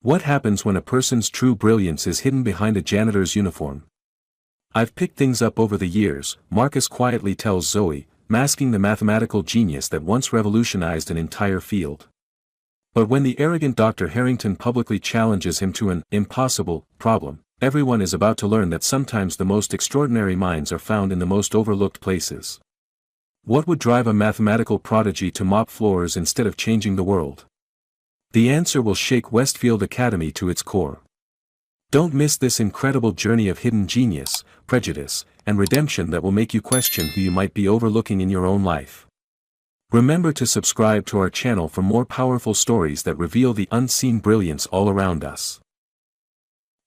What happens when a person's true brilliance is hidden behind a janitor's uniform? I've picked things up over the years, Marcus quietly tells Zoe, masking the mathematical genius that once revolutionized an entire field. But when the arrogant Dr. Harrington publicly challenges him to an impossible problem, everyone is about to learn that sometimes the most extraordinary minds are found in the most overlooked places. What would drive a mathematical prodigy to mop floors instead of changing the world? The answer will shake Westfield Academy to its core. Don't miss this incredible journey of hidden genius, prejudice, and redemption that will make you question who you might be overlooking in your own life. Remember to subscribe to our channel for more powerful stories that reveal the unseen brilliance all around us.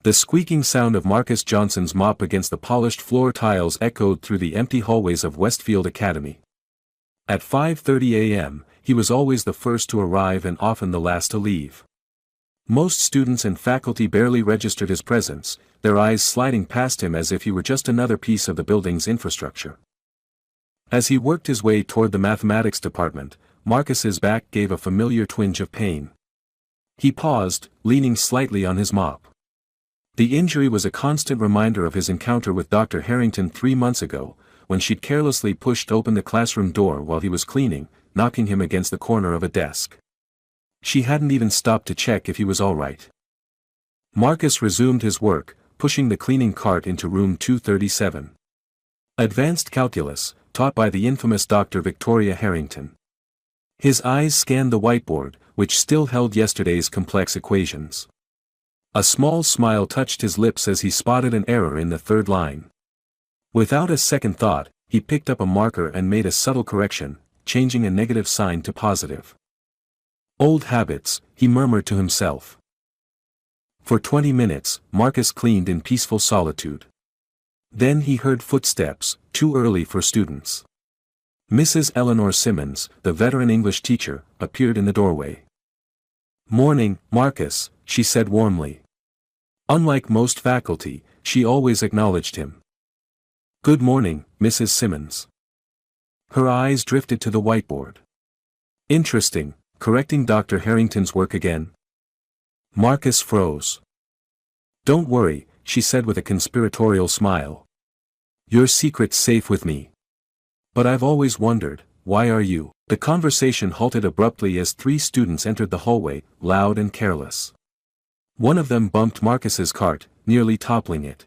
The squeaking sound of Marcus Johnson's mop against the polished floor tiles echoed through the empty hallways of Westfield Academy. At 5:30 a.m., he was always the first to arrive and often the last to leave. Most students and faculty barely registered his presence, their eyes sliding past him as if he were just another piece of the building's infrastructure. As he worked his way toward the mathematics department, Marcus's back gave a familiar twinge of pain. He paused, leaning slightly on his mop. The injury was a constant reminder of his encounter with Dr. Harrington 3 months ago, when she'd carelessly pushed open the classroom door while he was cleaning, knocking him against the corner of a desk. She hadn't even stopped to check if he was all right. Marcus resumed his work, pushing the cleaning cart into room 237. Advanced Calculus, taught by the infamous Dr. Victoria Harrington. His eyes scanned the whiteboard, which still held yesterday's complex equations. A small smile touched his lips as he spotted an error in the third line. Without a second thought, he picked up a marker and made a subtle correction, changing a negative sign to positive. Old habits, he murmured to himself. For 20 minutes, Marcus cleaned in peaceful solitude. Then he heard footsteps, too early for students. Mrs. Eleanor Simmons, the veteran English teacher, appeared in the doorway. "Morning, Marcus," she said warmly. Unlike most faculty, she always acknowledged him. "Good morning, Mrs. Simmons." Her eyes drifted to the whiteboard. "Interesting, correcting Dr. Harrington's work again?" Marcus froze. "Don't worry," she said with a conspiratorial smile. "Your secret's safe with me. But I've always wondered, why are you?" The conversation halted abruptly as 3 students entered the hallway, loud and careless. One of them bumped Marcus's cart, nearly toppling it.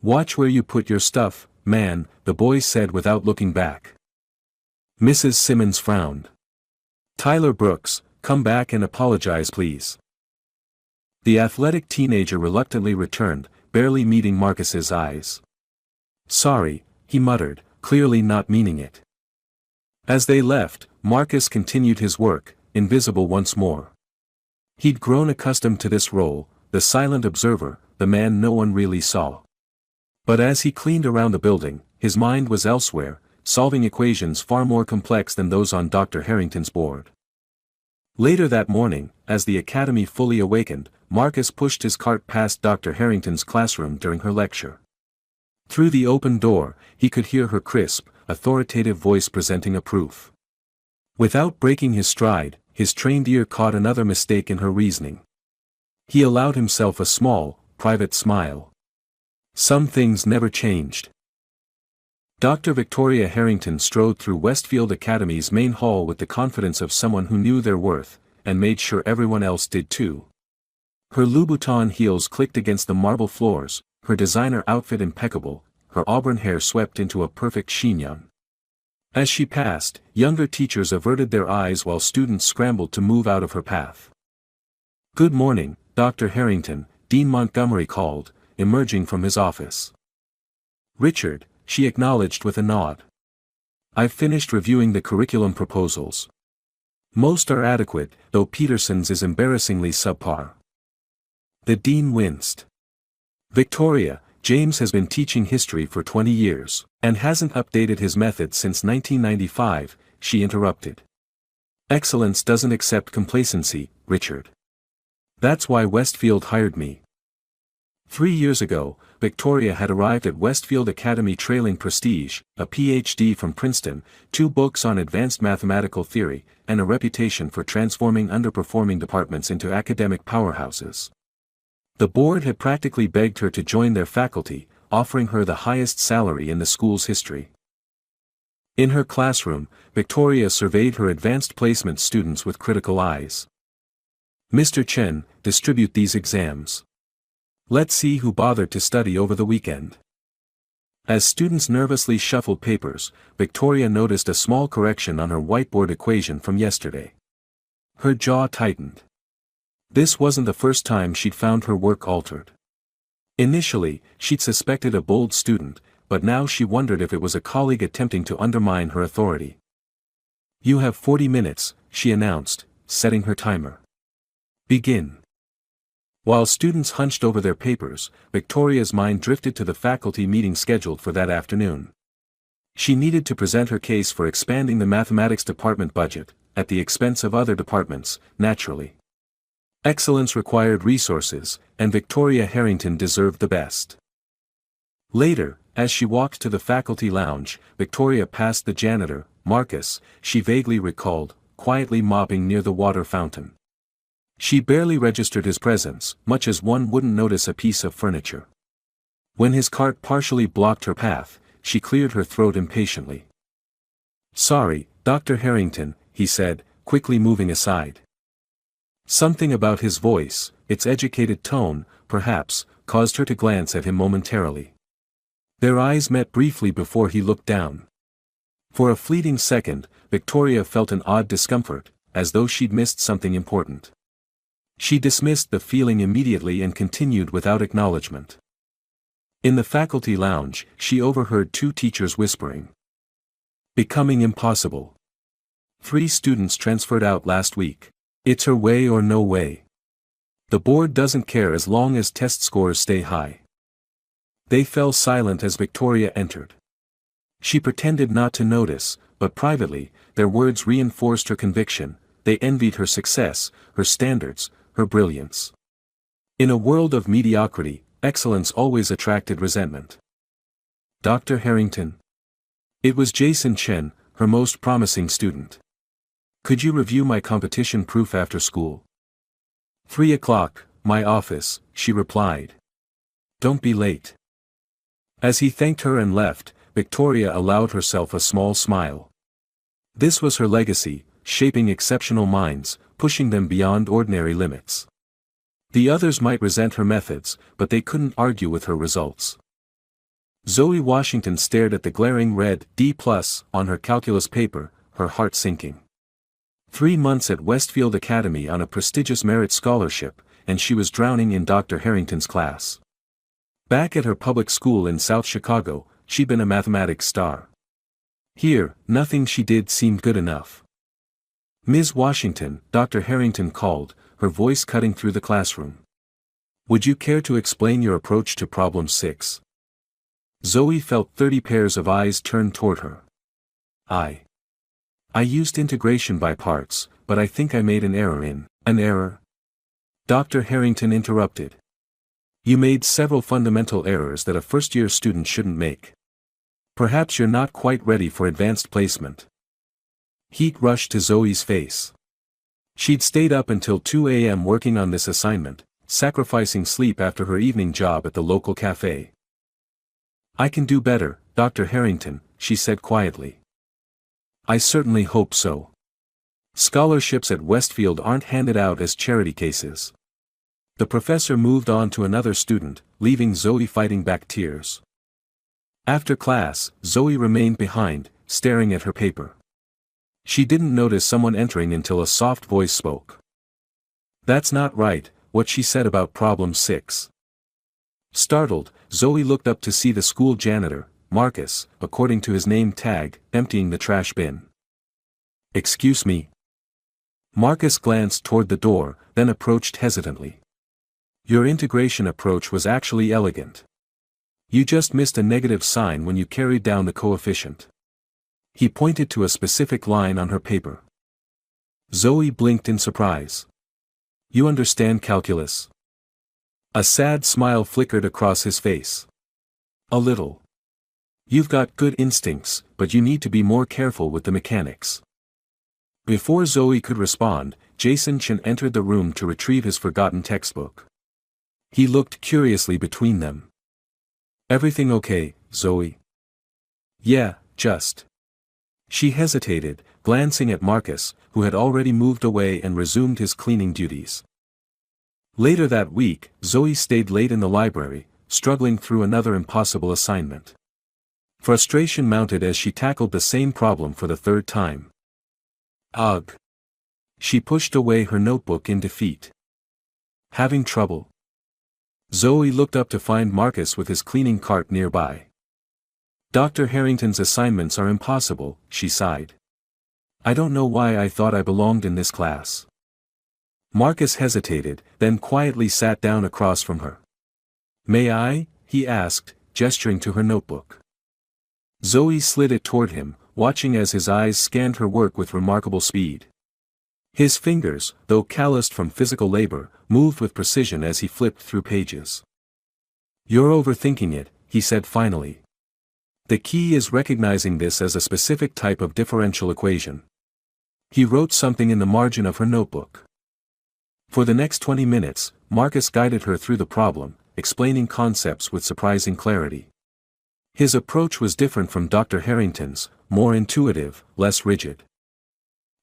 "Watch where you put your stuff, man," the boy said without looking back. Mrs. Simmons frowned. "Tyler Brooks, come back and apologize please." The athletic teenager reluctantly returned, barely meeting Marcus's eyes. "Sorry," he muttered, clearly not meaning it. As they left, Marcus continued his work, invisible once more. He'd grown accustomed to this role, the silent observer, the man no one really saw. But as he cleaned around the building, his mind was elsewhere, solving equations far more complex than those on Dr. Harrington's board. Later that morning, as the academy fully awakened, Marcus pushed his cart past Dr. Harrington's classroom during her lecture. Through the open door, he could hear her crisp, authoritative voice presenting a proof. Without breaking his stride, his trained ear caught another mistake in her reasoning. He allowed himself a small, private smile. Some things never changed. Dr. Victoria Harrington strode through Westfield Academy's main hall with the confidence of someone who knew their worth, and made sure everyone else did too. Her Louboutin heels clicked against the marble floors, her designer outfit impeccable, her auburn hair swept into a perfect chignon. As she passed, younger teachers averted their eyes while students scrambled to move out of her path. "Good morning, Dr. Harrington," Dean Montgomery called, emerging from his office. "Richard," she acknowledged with a nod. "I've finished reviewing the curriculum proposals. Most are adequate, though Peterson's is embarrassingly subpar." The dean winced. "Victoria, James has been teaching history for 20 years, and hasn't updated his methods since 1995, she interrupted. "Excellence doesn't accept complacency, Richard. That's why Westfield hired me." 3 years ago, Victoria had arrived at Westfield Academy trailing prestige, a PhD from Princeton, 2 books on advanced mathematical theory, and a reputation for transforming underperforming departments into academic powerhouses. The board had practically begged her to join their faculty, offering her the highest salary in the school's history. In her classroom, Victoria surveyed her advanced placement students with critical eyes. "Mr. Chen, distribute these exams. Let's see who bothered to study over the weekend." As students nervously shuffled papers, Victoria noticed a small correction on her whiteboard equation from yesterday. Her jaw tightened. This wasn't the first time she'd found her work altered. Initially, she'd suspected a bold student, but now she wondered if it was a colleague attempting to undermine her authority. "You have 40 minutes, she announced, setting her timer. "Begin." While students hunched over their papers, Victoria's mind drifted to the faculty meeting scheduled for that afternoon. She needed to present her case for expanding the mathematics department budget, at the expense of other departments, naturally. Excellence required resources, and Victoria Harrington deserved the best. Later, as she walked to the faculty lounge, Victoria passed the janitor, Marcus, she vaguely recalled, quietly mopping near the water fountain. She barely registered his presence, much as one wouldn't notice a piece of furniture. When his cart partially blocked her path, she cleared her throat impatiently. "Sorry, Dr. Harrington," he said, quickly moving aside. Something about his voice, its educated tone, perhaps, caused her to glance at him momentarily. Their eyes met briefly before he looked down. For a fleeting second, Victoria felt an odd discomfort, as though she'd missed something important. She dismissed the feeling immediately and continued without acknowledgement. In the faculty lounge, she overheard 2 teachers whispering. "Becoming impossible. 3 students transferred out last week. It's her way or no way. The board doesn't care as long as test scores stay high." They fell silent as Victoria entered. She pretended not to notice, but privately, their words reinforced her conviction. They envied her success, her standards, her brilliance. In a world of mediocrity, excellence always attracted resentment. "Dr. Harrington?" It was Jason Chen, her most promising student. "Could you review my competition proof after school?" 3 o'clock, my office, she replied. "Don't be late." As he thanked her and left, Victoria allowed herself a small smile. This was her legacy, shaping exceptional minds, pushing them beyond ordinary limits. The others might resent her methods, but they couldn't argue with her results. Zoe Washington stared at the glaring red D+ on her calculus paper, her heart sinking. 3 months at Westfield Academy on a prestigious merit scholarship, and she was drowning in Dr. Harrington's class. Back at her public school in South Chicago, she'd been a mathematics star. Here, nothing she did seemed good enough. "Ms. Washington," Dr. Harrington called, her voice cutting through the classroom. "Would you care to explain your approach to problem 6? Zoe felt 30 pairs of eyes turned toward her. I used integration by parts, but I think I made an error in." "An error?" Dr. Harrington interrupted. "You made several fundamental errors that a first-year student shouldn't make. Perhaps you're not quite ready for advanced placement." Heat rushed to Zoe's face. She'd stayed up until 2 a.m. working on this assignment, sacrificing sleep after her evening job at the local cafe. "I can do better, Dr. Harrington," she said quietly. "I certainly hope so. Scholarships at Westfield aren't handed out as charity cases." The professor moved on to another student, leaving Zoe fighting back tears. After class, Zoe remained behind, staring at her paper. She didn't notice someone entering until a soft voice spoke. "That's not right, what she said about problem 6. Startled, Zoe looked up to see the school janitor, Marcus, according to his name tag, emptying the trash bin. "Excuse me." Marcus glanced toward the door, then approached hesitantly. "Your integration approach was actually elegant. You just missed a negative sign when you carried down the coefficient." He pointed to a specific line on her paper. Zoe blinked in surprise. "You understand calculus?" A sad smile flickered across his face. A little. You've got good instincts, but you need to be more careful with the mechanics. Before Zoe could respond, Jason Chen entered the room to retrieve his forgotten textbook. He looked curiously between them. Everything okay, Zoe? Yeah, just. She hesitated, glancing at Marcus, who had already moved away and resumed his cleaning duties. Later that week, Zoe stayed late in the library, struggling through another impossible assignment. Frustration mounted as she tackled the same problem for the third time. Ugh. She pushed away her notebook in defeat. Having trouble? Zoe looked up to find Marcus with his cleaning cart nearby. Dr. Harrington's assignments are impossible, she sighed. I don't know why I thought I belonged in this class. Marcus hesitated, then quietly sat down across from her. May I? He asked, gesturing to her notebook. Zoe slid it toward him, watching as his eyes scanned her work with remarkable speed. His fingers, though calloused from physical labor, moved with precision as he flipped through pages. You're overthinking it, he said finally. The key is recognizing this as a specific type of differential equation. He wrote something in the margin of her notebook. For the next 20 minutes, Marcus guided her through the problem, explaining concepts with surprising clarity. His approach was different from Dr. Harrington's, more intuitive, less rigid.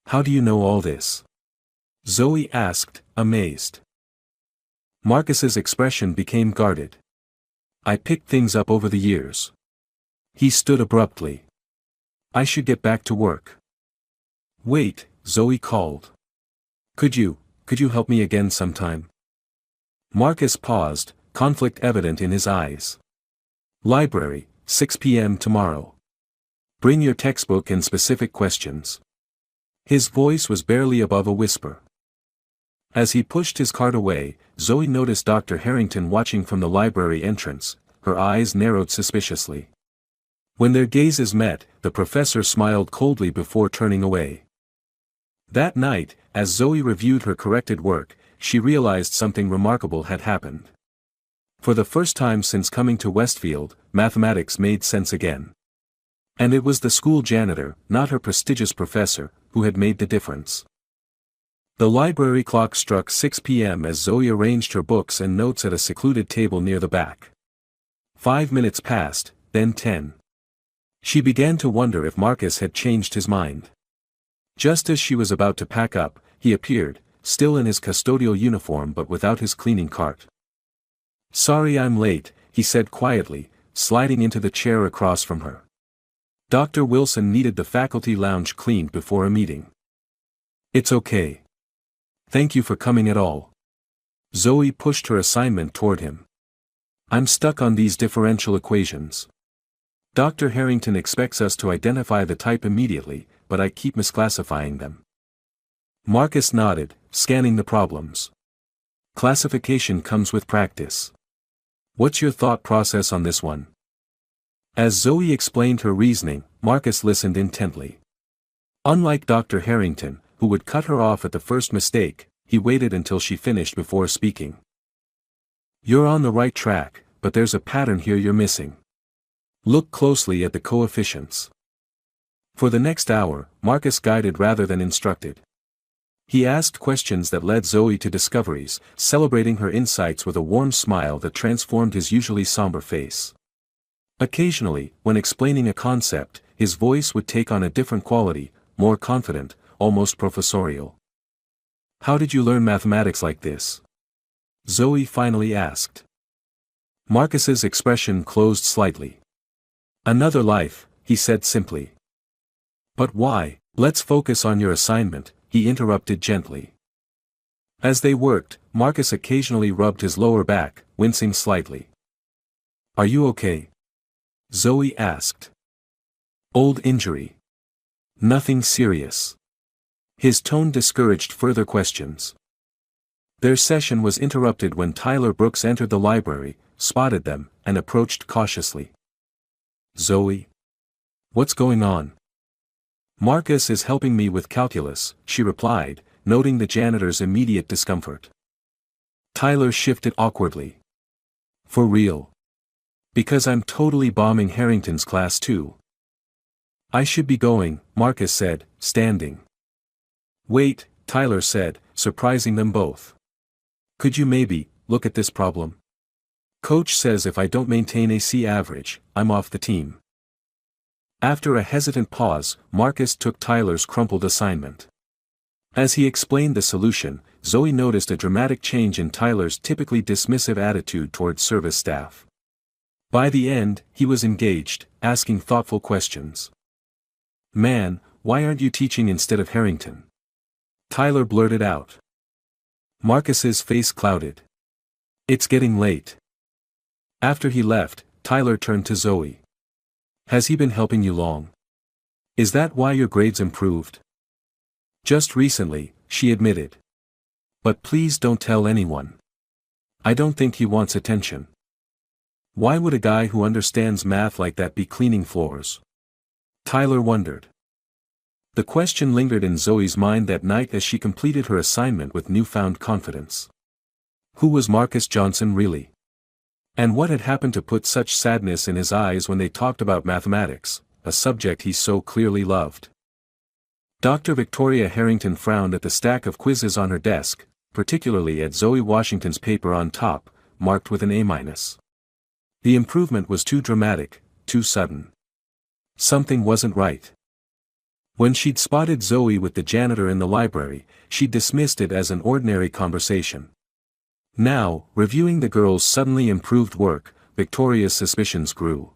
How do you know all this? Zoe asked, amazed. Marcus's expression became guarded. I picked things up over the years. He stood abruptly. I should get back to work. Wait, Zoe called. Could you help me again sometime? Marcus paused, conflict evident in his eyes. Library, 6 p.m. tomorrow. Bring your textbook and specific questions. His voice was barely above a whisper. As he pushed his cart away, Zoe noticed Dr. Harrington watching from the library entrance, her eyes narrowed suspiciously. When their gazes met, the professor smiled coldly before turning away. That night, as Zoe reviewed her corrected work, she realized something remarkable had happened. For the first time since coming to Westfield, mathematics made sense again. And it was the school janitor, not her prestigious professor, who had made the difference. The library clock struck 6 p.m. as Zoe arranged her books and notes at a secluded table near the back. 5 minutes passed, then 10. She began to wonder if Marcus had changed his mind. Just as she was about to pack up, he appeared, still in his custodial uniform but without his cleaning cart. Sorry I'm late, he said quietly, sliding into the chair across from her. Dr. Wilson needed the faculty lounge cleaned before a meeting. It's okay. Thank you for coming at all. Zoe pushed her assignment toward him. I'm stuck on these differential equations. Dr. Harrington expects us to identify the type immediately, but I keep misclassifying them. Marcus nodded, scanning the problems. Classification comes with practice. What's your thought process on this one? As Zoe explained her reasoning, Marcus listened intently. Unlike Dr. Harrington, who would cut her off at the first mistake, he waited until she finished before speaking. You're on the right track, but there's a pattern here you're missing. Look closely at the coefficients. For the next hour, Marcus guided rather than instructed. He asked questions that led Zoe to discoveries, celebrating her insights with a warm smile that transformed his usually somber face. Occasionally, when explaining a concept, his voice would take on a different quality, more confident, almost professorial. How did you learn mathematics like this? Zoe finally asked. Marcus's expression closed slightly. Another life, he said simply. But why? Let's focus on your assignment, he interrupted gently. As they worked, Marcus occasionally rubbed his lower back, wincing slightly. Are you okay? Zoe asked. Old injury. Nothing serious. His tone discouraged further questions. Their session was interrupted when Tyler Brooks entered the library, spotted them, and approached cautiously. Zoe? What's going on? Marcus is helping me with calculus, she replied, noting the janitor's immediate discomfort. Tyler shifted awkwardly. For real. Because I'm totally bombing Harrington's class too. I should be going, Marcus said, standing. Wait, Tyler said, surprising them both. Could you maybe look at this problem? Coach says if I don't maintain a C average, I'm off the team. After a hesitant pause, Marcus took Tyler's crumpled assignment. As he explained the solution, Zoe noticed a dramatic change in Tyler's typically dismissive attitude towards service staff. By the end, he was engaged, asking thoughtful questions. Man, why aren't you teaching instead of Harrington? Tyler blurted out. Marcus's face clouded. It's getting late. After he left, Tyler turned to Zoe. Has he been helping you long? Is that why your grades improved? Just recently, she admitted. But please don't tell anyone. I don't think he wants attention. Why would a guy who understands math like that be cleaning floors? Tyler wondered. The question lingered in Zoe's mind that night as she completed her assignment with newfound confidence. Who was Marcus Johnson really? And what had happened to put such sadness in his eyes when they talked about mathematics, a subject he so clearly loved? Dr. Victoria Harrington frowned at the stack of quizzes on her desk, particularly at Zoe Washington's paper on top, marked with an A-. The improvement was too dramatic, too sudden. Something wasn't right. When she'd spotted Zoe with the janitor in the library, she dismissed it as an ordinary conversation. Now, reviewing the girl's suddenly improved work, Victoria's suspicions grew.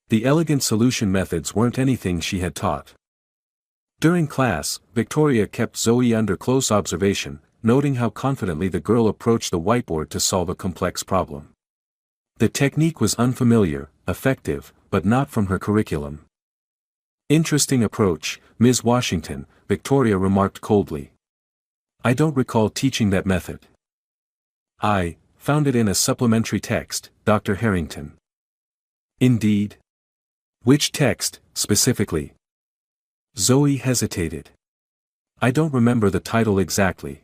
The elegant solution methods weren't anything she had taught. During class, Victoria kept Zoe under close observation, noting how confidently the girl approached the whiteboard to solve a complex problem. The technique was unfamiliar, effective, but not from her curriculum. Interesting approach, Ms. Washington, Victoria remarked coldly. I don't recall teaching that method. I found it in a supplementary text, Dr. Harrington. Indeed? Which text, specifically? Zoe hesitated. I don't remember the title exactly.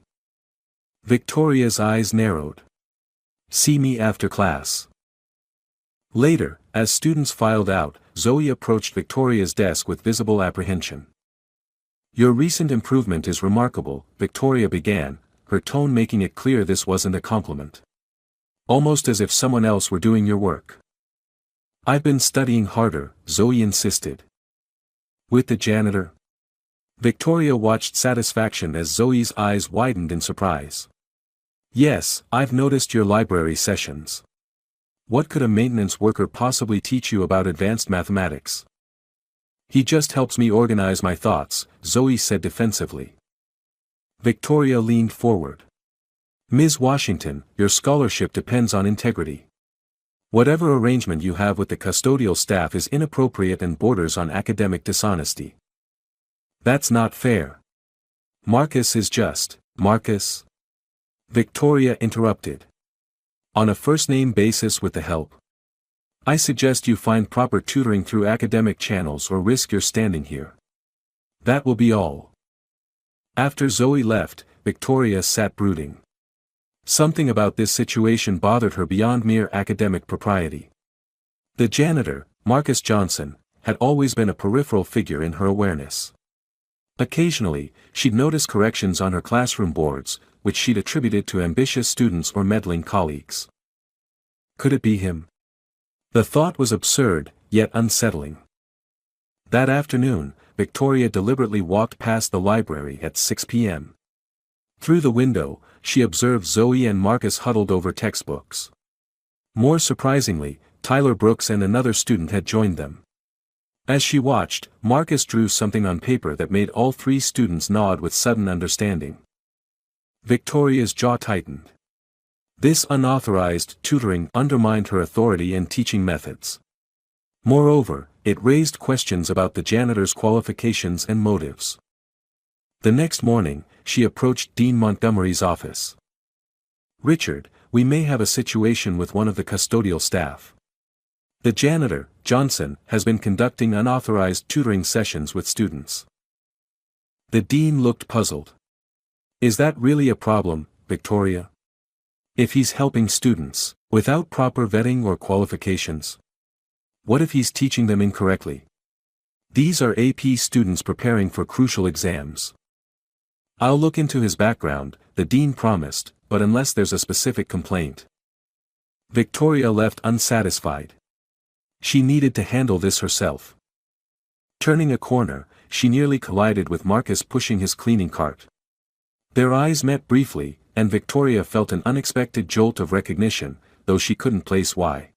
Victoria's eyes narrowed. See me after class. Later, as students filed out, Zoe approached Victoria's desk with visible apprehension. Your recent improvement is remarkable, Victoria began, her tone making it clear this wasn't a compliment. Almost as if someone else were doing your work. I've been studying harder, Zoe insisted. With the janitor? Victoria watched satisfaction as Zoe's eyes widened in surprise. Yes, I've noticed your library sessions. What could a maintenance worker possibly teach you about advanced mathematics? He just helps me organize my thoughts, Zoe said defensively. Victoria leaned forward. Ms. Washington, your scholarship depends on integrity. Whatever arrangement you have with the custodial staff is inappropriate and borders on academic dishonesty. That's not fair. Marcus is just, Marcus. Victoria interrupted. On a first-name basis with the help. I suggest you find proper tutoring through academic channels or risk your standing here. That will be all. After Zoe left, Victoria sat brooding. Something about this situation bothered her beyond mere academic propriety. The janitor, Marcus Johnson, had always been a peripheral figure in her awareness. Occasionally, she'd notice corrections on her classroom boards, which she'd attributed to ambitious students or meddling colleagues. Could it be him? The thought was absurd, yet unsettling. That afternoon, Victoria deliberately walked past the library at 6 p.m. Through the window, she observed Zoe and Marcus huddled over textbooks. More surprisingly, Tyler Brooks and another student had joined them. As she watched, Marcus drew something on paper that made all three students nod with sudden understanding. Victoria's jaw tightened. This unauthorized tutoring undermined her authority and teaching methods. Moreover, it raised questions about the janitor's qualifications and motives. The next morning, she approached Dean Montgomery's office. Richard, we may have a situation with one of the custodial staff. The janitor, Johnson, has been conducting unauthorized tutoring sessions with students. The dean looked puzzled. Is that really a problem, Victoria? If he's helping students, without proper vetting or qualifications? What if he's teaching them incorrectly? These are AP students preparing for crucial exams. I'll look into his background, the dean promised, but unless there's a specific complaint. Victoria left unsatisfied. She needed to handle this herself. Turning a corner, she nearly collided with Marcus pushing his cleaning cart. Their eyes met briefly, and Victoria felt an unexpected jolt of recognition, though she couldn't place why.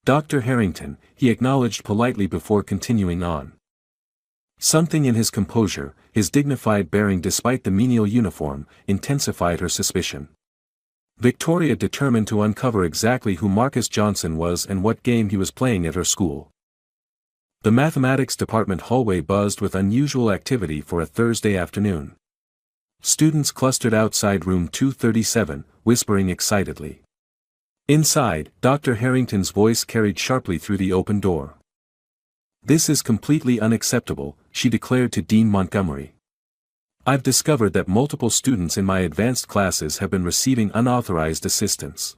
Dr. Harrington, he acknowledged politely before continuing on. Something in his composure, his dignified bearing despite the menial uniform, intensified her suspicion. Victoria determined to uncover exactly who Marcus Johnson was and what game he was playing at her school. The mathematics department hallway buzzed with unusual activity for a Thursday afternoon. Students clustered outside room 237, whispering excitedly. Inside, Dr. Harrington's voice carried sharply through the open door. "This is completely unacceptable," she declared to Dean Montgomery. "I've discovered that multiple students in my advanced classes have been receiving unauthorized assistance."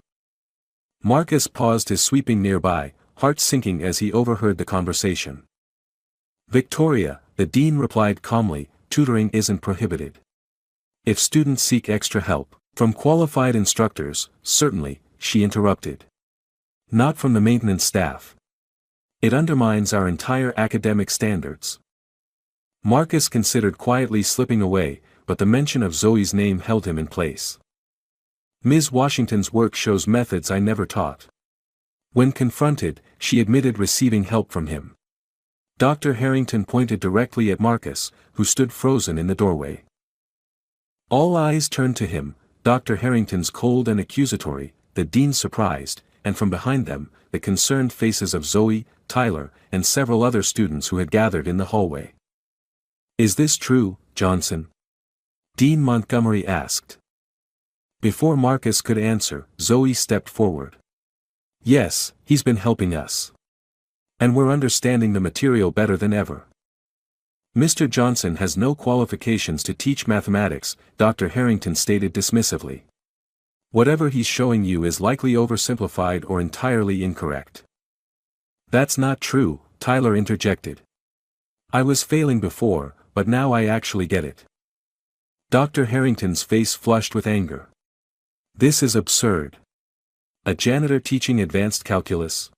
Marcus paused his sweeping nearby, heart sinking as he overheard the conversation. "Victoria," the dean replied calmly, "tutoring isn't prohibited. If students seek extra help, from qualified instructors, certainly," she interrupted. "Not from the maintenance staff. It undermines our entire academic standards." Marcus considered quietly slipping away, but the mention of Zoe's name held him in place. "Ms. Washington's work shows methods I never taught." When confronted, she admitted receiving help from him. Dr. Harrington pointed directly at Marcus, who stood frozen in the doorway. All eyes turned to him, Dr. Harrington's cold and accusatory, the dean surprised, and from behind them, the concerned faces of Zoe, Tyler, and several other students who had gathered in the hallway. "Is this true, Johnson?" Dean Montgomery asked. Before Marcus could answer, Zoe stepped forward. "Yes, he's been helping us. And we're understanding the material better than ever." "Mr. Johnson has no qualifications to teach mathematics," Dr. Harrington stated dismissively. "Whatever he's showing you is likely oversimplified or entirely incorrect." "That's not true," Tyler interjected. "I was failing before, but now I actually get it." Dr. Harrington's face flushed with anger. "This is absurd. A janitor teaching advanced calculus?"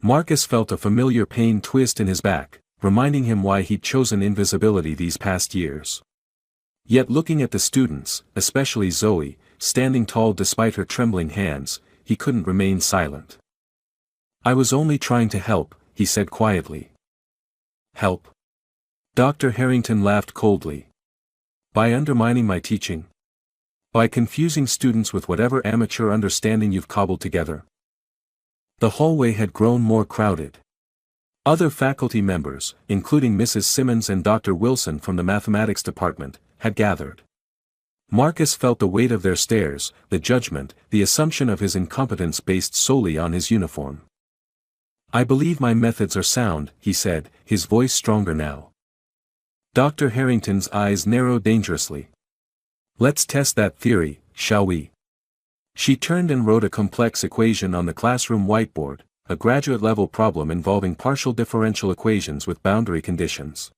Marcus felt a familiar pain twist in his back, reminding him why he'd chosen invisibility these past years. Yet looking at the students, especially Zoe, standing tall despite her trembling hands, he couldn't remain silent. "I was only trying to help," he said quietly. "Help?" Dr. Harrington laughed coldly. "By undermining my teaching? By confusing students with whatever amateur understanding you've cobbled together?" The hallway had grown more crowded. Other faculty members, including Mrs. Simmons and Dr. Wilson from the mathematics department, had gathered. Marcus felt the weight of their stares, the judgment, the assumption of his incompetence based solely on his uniform. "I believe my methods are sound," he said, his voice stronger now. Dr. Harrington's eyes narrowed dangerously. "Let's test that theory, shall we?" She turned and wrote a complex equation on the classroom whiteboard, a graduate-level problem involving partial differential equations with boundary conditions.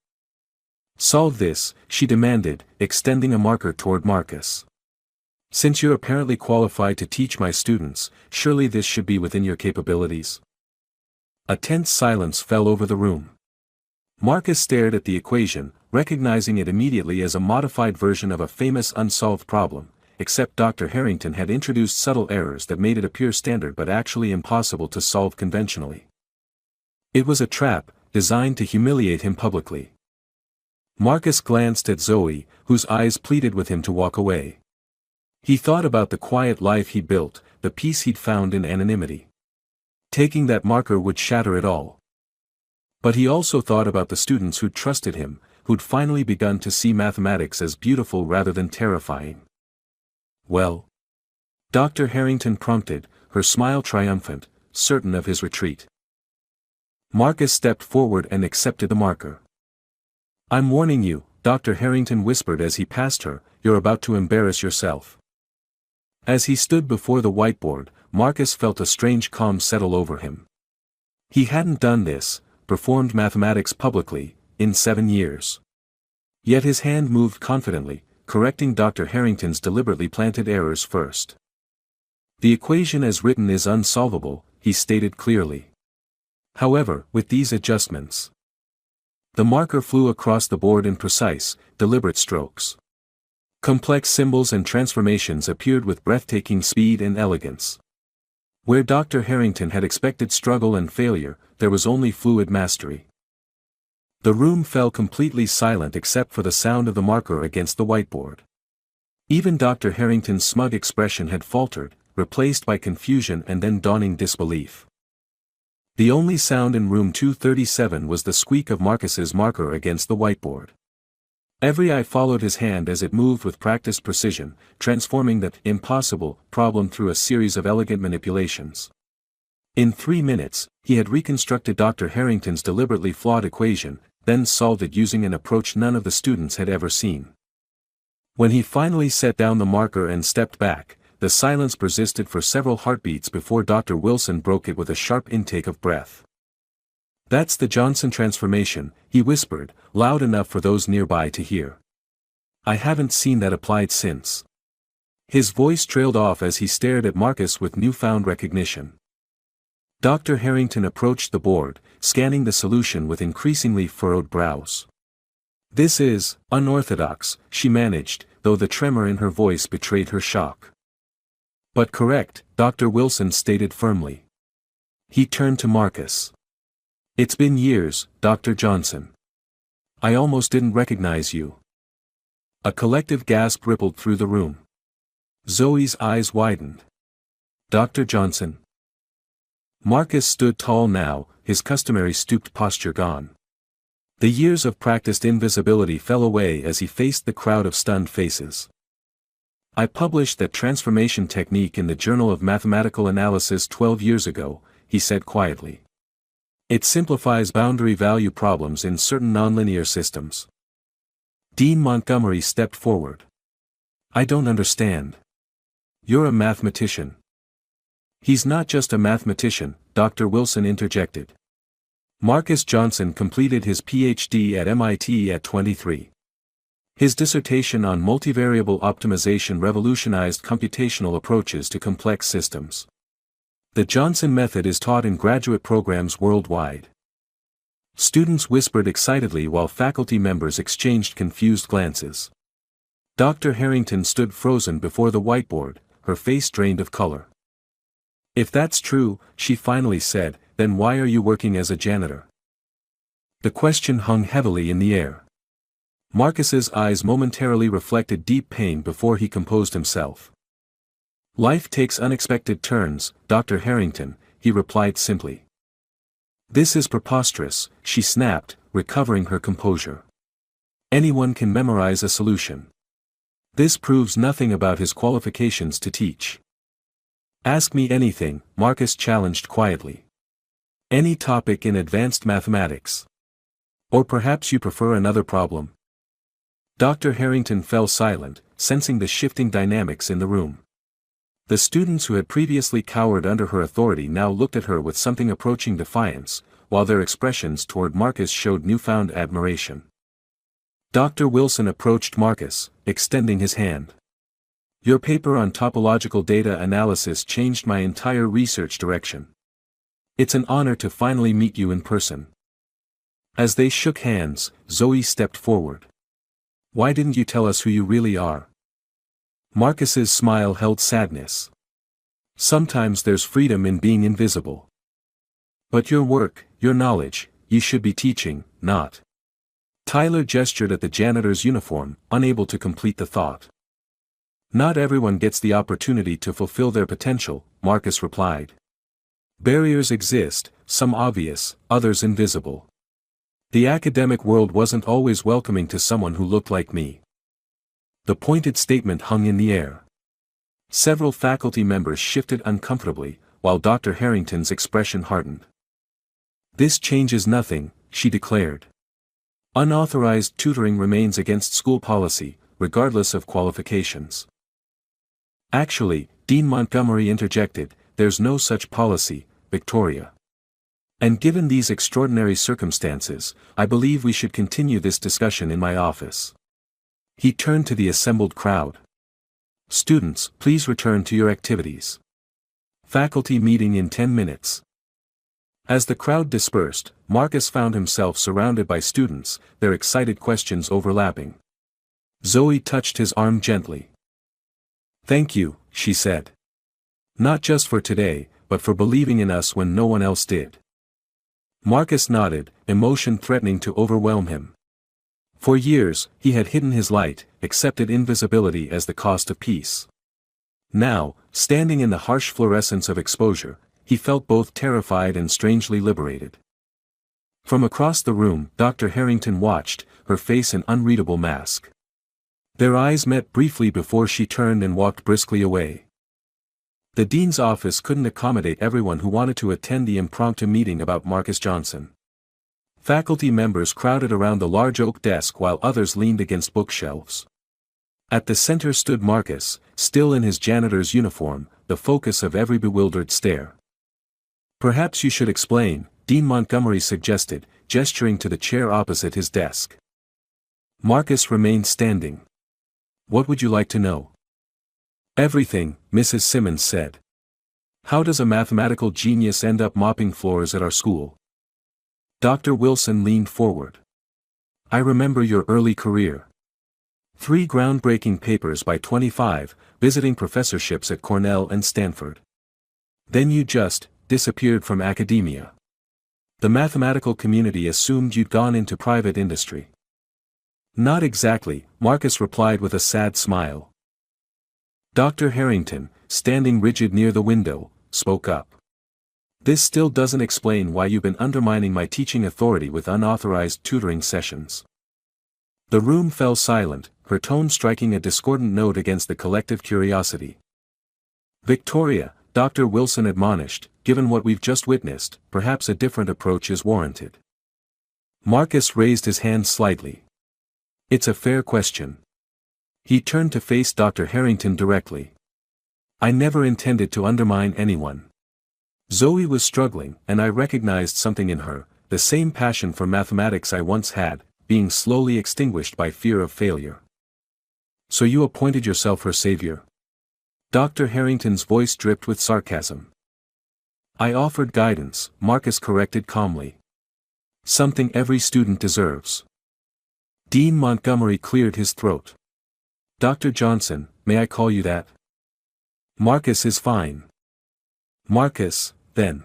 "Solve this," she demanded, extending a marker toward Marcus. "Since you're apparently qualified to teach my students, surely this should be within your capabilities." A tense silence fell over the room. Marcus stared at the equation, recognizing it immediately as a modified version of a famous unsolved problem, except Dr. Harrington had introduced subtle errors that made it appear standard but actually impossible to solve conventionally. It was a trap, designed to humiliate him publicly. Marcus glanced at Zoe, whose eyes pleaded with him to walk away. He thought about the quiet life he'd built, the peace he'd found in anonymity. Taking that marker would shatter it all. But he also thought about the students who'd trusted him, who'd finally begun to see mathematics as beautiful rather than terrifying. "Well?" Dr. Harrington prompted, her smile triumphant, certain of his retreat. Marcus stepped forward and accepted the marker. "I'm warning you," Dr. Harrington whispered as he passed her, "you're about to embarrass yourself." As he stood before the whiteboard, Marcus felt a strange calm settle over him. He hadn't done this, performed mathematics publicly, in 7 years. Yet his hand moved confidently, correcting Dr. Harrington's deliberately planted errors first. The equation as written is unsolvable, he stated clearly. However, with these adjustments. The marker flew across the board in precise, deliberate strokes. Complex symbols and transformations appeared with breathtaking speed and elegance. Where Dr. Harrington had expected struggle and failure, there was only fluid mastery. The room fell completely silent except for the sound of the marker against the whiteboard. Even Dr. Harrington's smug expression had faltered, replaced by confusion and then dawning disbelief. The only sound in room 237 was the squeak of Marcus's marker against the whiteboard. Every eye followed his hand as it moved with practiced precision, transforming that impossible problem through a series of elegant manipulations. In 3 minutes, he had reconstructed Dr. Harrington's deliberately flawed equation, then solved it using an approach none of the students had ever seen. When he finally set down the marker and stepped back, the silence persisted for several heartbeats before Dr. Wilson broke it with a sharp intake of breath. "That's the Johnson transformation," he whispered, loud enough for those nearby to hear. "I haven't seen that applied since." His voice trailed off as he stared at Marcus with newfound recognition. Dr. Harrington approached the board, scanning the solution with increasingly furrowed brows. "This is unorthodox," she managed, though the tremor in her voice betrayed her shock. "But correct," Dr. Wilson stated firmly. He turned to Marcus. "It's been years, Dr. Johnson. I almost didn't recognize you." A collective gasp rippled through the room. Zoe's eyes widened. "Dr. Johnson?" Marcus stood tall now, his customary stooped posture gone. The years of practiced invisibility fell away as he faced the crowd of stunned faces. "I published that transformation technique in the Journal of Mathematical Analysis 12 years ago," he said quietly. "It simplifies boundary value problems in certain nonlinear systems." Dean Montgomery stepped forward. "I don't understand. You're a mathematician." "He's not just a mathematician," Dr. Wilson interjected. Marcus Johnson completed his PhD at MIT at 23. His dissertation on multivariable optimization revolutionized computational approaches to complex systems. The Johnson method is taught in graduate programs worldwide. Students whispered excitedly while faculty members exchanged confused glances. Dr. Harrington stood frozen before the whiteboard, her face drained of color. "If that's true," she finally said, "then why are you working as a janitor?" The question hung heavily in the air. Marcus's eyes momentarily reflected deep pain before he composed himself. "Life takes unexpected turns, Dr. Harrington," he replied simply. "This is preposterous," she snapped, recovering her composure. "Anyone can memorize a solution. This proves nothing about his qualifications to teach." "Ask me anything," Marcus challenged quietly. "Any topic in advanced mathematics. Or perhaps you prefer another problem?" Dr. Harrington fell silent, sensing the shifting dynamics in the room. The students who had previously cowered under her authority now looked at her with something approaching defiance, while their expressions toward Marcus showed newfound admiration. Dr. Wilson approached Marcus, extending his hand. "Your paper on topological data analysis changed my entire research direction. It's an honor to finally meet you in person." As they shook hands, Zoe stepped forward. "Why didn't you tell us who you really are?" Marcus's smile held sadness. "Sometimes there's freedom in being invisible. But your work, your knowledge, you should be teaching, not." Tyler gestured at the janitor's uniform, unable to complete the thought. "Not everyone gets the opportunity to fulfill their potential," Marcus replied. "Barriers exist, some obvious, others invisible. The academic world wasn't always welcoming to someone who looked like me." The pointed statement hung in the air. Several faculty members shifted uncomfortably, while Dr. Harrington's expression hardened. "This changes nothing," she declared. "Unauthorized tutoring remains against school policy, regardless of qualifications." Actually, Dean Montgomery interjected, there's no such policy, Victoria. And given these extraordinary circumstances, I believe we should continue this discussion in my office. He turned to the assembled crowd. Students, please return to your activities. Faculty meeting in 10 minutes. As the crowd dispersed, Marcus found himself surrounded by students, their excited questions overlapping. Zoe touched his arm gently. Thank you, she said. Not just for today, but for believing in us when no one else did. Marcus nodded, emotion threatening to overwhelm him. For years, he had hidden his light, accepted invisibility as the cost of peace. Now, standing in the harsh fluorescence of exposure, he felt both terrified and strangely liberated. From across the room, Dr. Harrington watched, her face an unreadable mask. Their eyes met briefly before she turned and walked briskly away. The dean's office couldn't accommodate everyone who wanted to attend the impromptu meeting about Marcus Johnson. Faculty members crowded around the large oak desk while others leaned against bookshelves. At the center stood Marcus, still in his janitor's uniform, the focus of every bewildered stare. Perhaps you should explain, Dean Montgomery suggested, gesturing to the chair opposite his desk. Marcus remained standing. What would you like to know? Everything, Mrs. Simmons said. How does a mathematical genius end up mopping floors at our school? Dr. Wilson leaned forward. I remember your early career. 3 groundbreaking papers by 25, visiting professorships at Cornell and Stanford. Then you just disappeared from academia. The mathematical community assumed you'd gone into private industry. Not exactly, Marcus replied with a sad smile. Dr. Harrington, standing rigid near the window, spoke up. This still doesn't explain why you've been undermining my teaching authority with unauthorized tutoring sessions. The room fell silent, her tone striking a discordant note against the collective curiosity. Victoria, Dr. Wilson admonished, given what we've just witnessed, perhaps a different approach is warranted. Marcus raised his hand slightly. It's a fair question. He turned to face Dr. Harrington directly. I never intended to undermine anyone. Zoe was struggling, and I recognized something in her, the same passion for mathematics I once had, being slowly extinguished by fear of failure. So you appointed yourself her savior? Dr. Harrington's voice dripped with sarcasm. I offered guidance, Marcus corrected calmly. Something every student deserves. Dean Montgomery cleared his throat. Dr. Johnson, may I call you that? Marcus is fine. Marcus, then.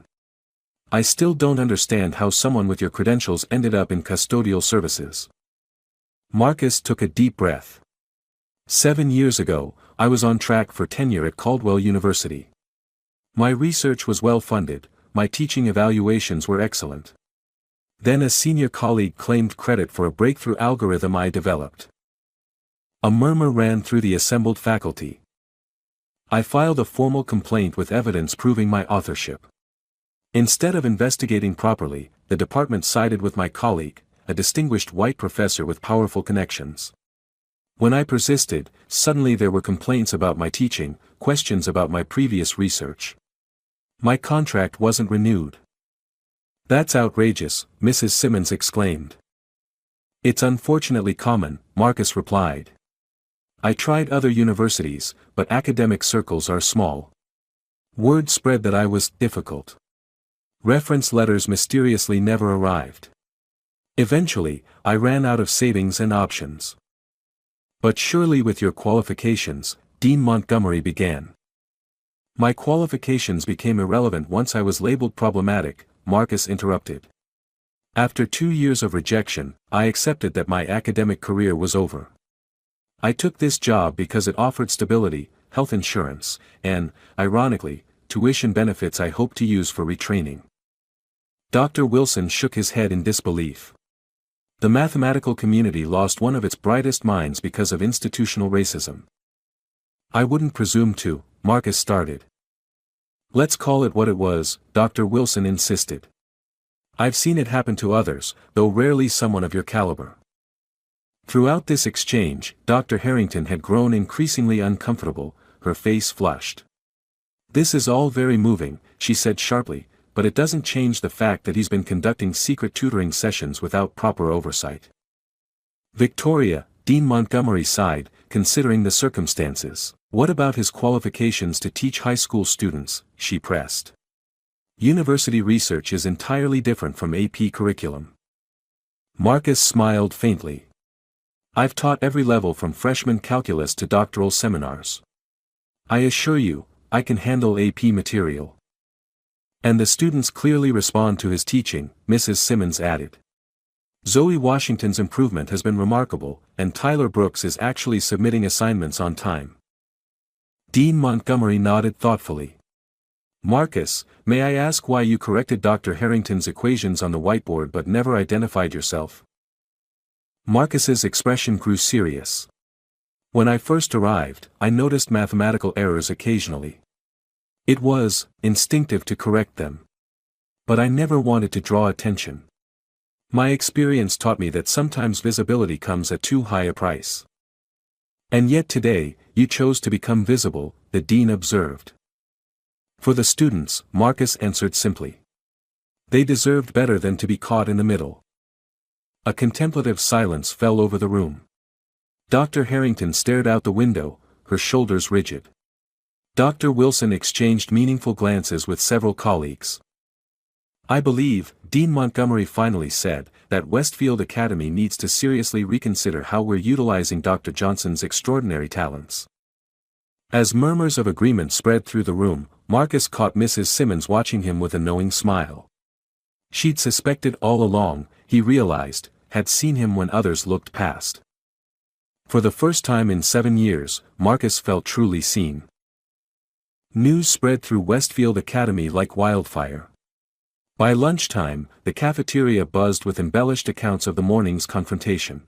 I still don't understand how someone with your credentials ended up in custodial services. Marcus took a deep breath. 7 years ago, I was on track for tenure at Caldwell University. My research was well funded, my teaching evaluations were excellent. Then a senior colleague claimed credit for a breakthrough algorithm I developed. A murmur ran through the assembled faculty. I filed a formal complaint with evidence proving my authorship. Instead of investigating properly, the department sided with my colleague, a distinguished white professor with powerful connections. When I persisted, suddenly there were complaints about my teaching, questions about my previous research. My contract wasn't renewed. That's outrageous, Mrs. Simmons exclaimed. It's unfortunately common, Marcus replied. I tried other universities, but academic circles are small. Word spread that I was difficult. Reference letters mysteriously never arrived. Eventually, I ran out of savings and options. But surely with your qualifications, Dean Montgomery began. My qualifications became irrelevant once I was labeled problematic, Marcus interrupted. After 2 years of rejection, I accepted that my academic career was over. I took this job because it offered stability, health insurance, and, ironically, tuition benefits I hoped to use for retraining. Dr. Wilson shook his head in disbelief. The mathematical community lost one of its brightest minds because of institutional racism. I wouldn't presume to, Marcus started. Let's call it what it was, Dr. Wilson insisted. I've seen it happen to others, though rarely someone of your caliber. Throughout this exchange, Dr. Harrington had grown increasingly uncomfortable, her face flushed. "This is all very moving," she said sharply, "but it doesn't change the fact that he's been conducting secret tutoring sessions without proper oversight." "Victoria," Dean Montgomery sighed, considering the circumstances. "What about his qualifications to teach high school students?" she pressed. "University research is entirely different from AP curriculum." Marcus smiled faintly. "I've taught every level from freshman calculus to doctoral seminars. I assure you, I can handle AP material. And the students clearly respond to his teaching," Mrs. Simmons added. "Zoe Washington's improvement has been remarkable, and Tyler Brooks is actually submitting assignments on time." Dean Montgomery nodded thoughtfully. "Marcus, may I ask why you corrected Dr. Harrington's equations on the whiteboard but never identified yourself?" Marcus's expression grew serious. "When I first arrived, I noticed mathematical errors occasionally. It was instinctive to correct them. But I never wanted to draw attention. My experience taught me that sometimes visibility comes at too high a price." "And yet today, you chose to become visible," the dean observed. "For the students," Marcus answered simply. "They deserved better than to be caught in the middle." A contemplative silence fell over the room. Dr. Harrington stared out the window, her shoulders rigid. Dr. Wilson exchanged meaningful glances with several colleagues. "I believe," Dean Montgomery finally said, "that Westfield Academy needs to seriously reconsider how we're utilizing Dr. Johnson's extraordinary talents." As murmurs of agreement spread through the room, Marcus caught Mrs. Simmons watching him with a knowing smile. She'd suspected all along, he realized, had seen him when others looked past. For the first time in 7 years, Marcus felt truly seen. News spread through Westfield Academy like wildfire. By lunchtime, the cafeteria buzzed with embellished accounts of the morning's confrontation.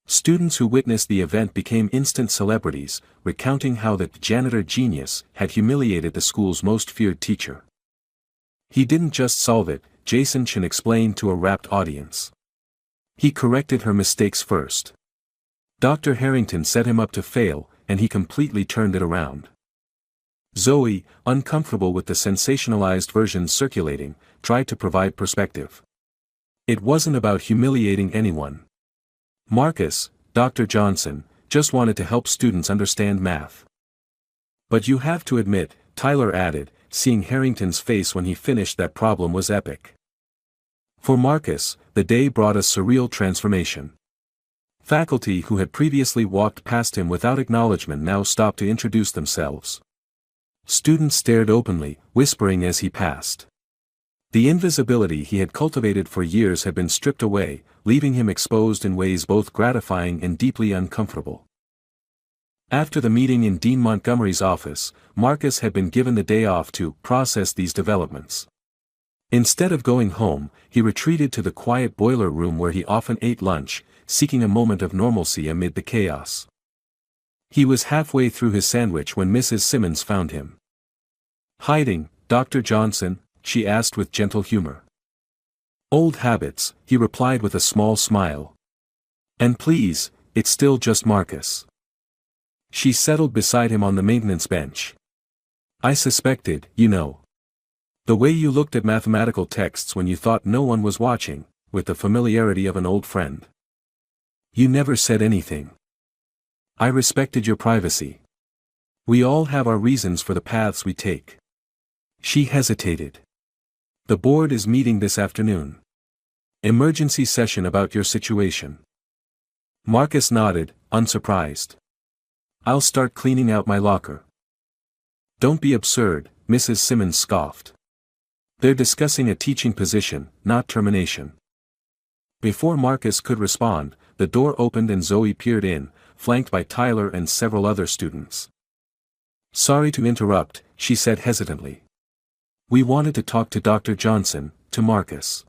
Students who witnessed the event became instant celebrities, recounting how the janitor genius had humiliated the school's most feared teacher. "He didn't just solve it," Jason Chen explained to a rapt audience. "He corrected her mistakes first. Dr. Harrington set him up to fail, and he completely turned it around." Zoe, uncomfortable with the sensationalized versions circulating, tried to provide perspective. "It wasn't about humiliating anyone. Marcus, Dr. Johnson, just wanted to help students understand math." "But you have to admit," Tyler added, seeing Harrington's face when he finished, "that problem was epic." For Marcus, the day brought a surreal transformation. Faculty who had previously walked past him without acknowledgement now stopped to introduce themselves. Students stared openly, whispering as he passed. The invisibility he had cultivated for years had been stripped away, leaving him exposed in ways both gratifying and deeply uncomfortable. After the meeting in Dean Montgomery's office, Marcus had been given the day off to process these developments. Instead of going home, he retreated to the quiet boiler room where he often ate lunch, seeking a moment of normalcy amid the chaos. He was halfway through his sandwich when Mrs. Simmons found him. "Hiding, Dr. Johnson?" she asked with gentle humor. "Old habits," he replied with a small smile. "And please, it's still just Marcus." She settled beside him on the maintenance bench. "I suspected, you know. The way you looked at mathematical texts when you thought no one was watching, with the familiarity of an old friend. You never said anything. I respected your privacy. We all have our reasons for the paths we take." She hesitated. "The board is meeting this afternoon. Emergency session about your situation." Marcus nodded, unsurprised. "I'll start cleaning out my locker." "Don't be absurd," Mrs. Simmons scoffed. "They're discussing a teaching position, not termination." Before Marcus could respond, the door opened and Zoe peered in, flanked by Tyler and several other students. "Sorry to interrupt," she said hesitantly. "We wanted to talk to Dr. Johnson," to Marcus.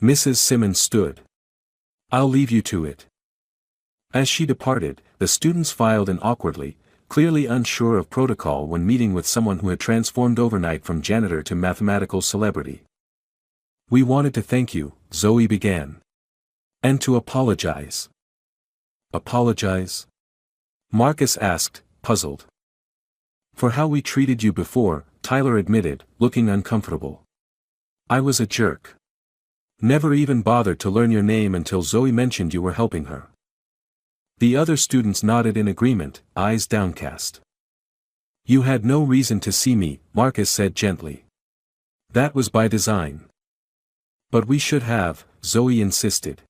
Mrs. Simmons stood. "I'll leave you to it." As she departed, the students filed in awkwardly, clearly unsure of protocol when meeting with someone who had transformed overnight from janitor to mathematical celebrity. "We wanted to thank you," Zoe began. "And to apologize." "Apologize?" Marcus asked, puzzled. For how we treated you before, Tyler admitted, looking uncomfortable. I was a jerk. Never even bothered to learn your name until Zoe mentioned you were helping her. The other students nodded in agreement, eyes downcast. You had no reason to see me, Marcus said gently. That was by design. But we should have, Zoe insisted.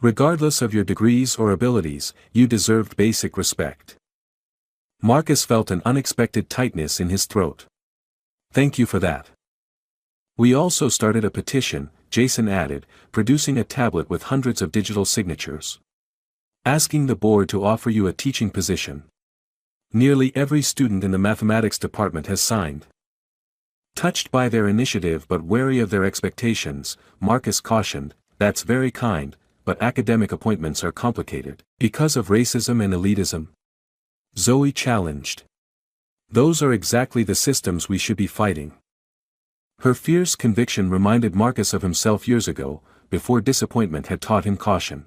Regardless of your degrees or abilities, you deserved basic respect. Marcus felt an unexpected tightness in his throat. Thank you for that. We also started a petition, Jason added, producing a tablet with hundreds of digital signatures. Asking the board to offer you a teaching position. Nearly every student in the mathematics department has signed. Touched by their initiative but wary of their expectations, Marcus cautioned, that's very kind, but academic appointments are complicated, because of racism and elitism. Zoe challenged. Those are exactly the systems we should be fighting. Her fierce conviction reminded Marcus of himself years ago, before disappointment had taught him caution.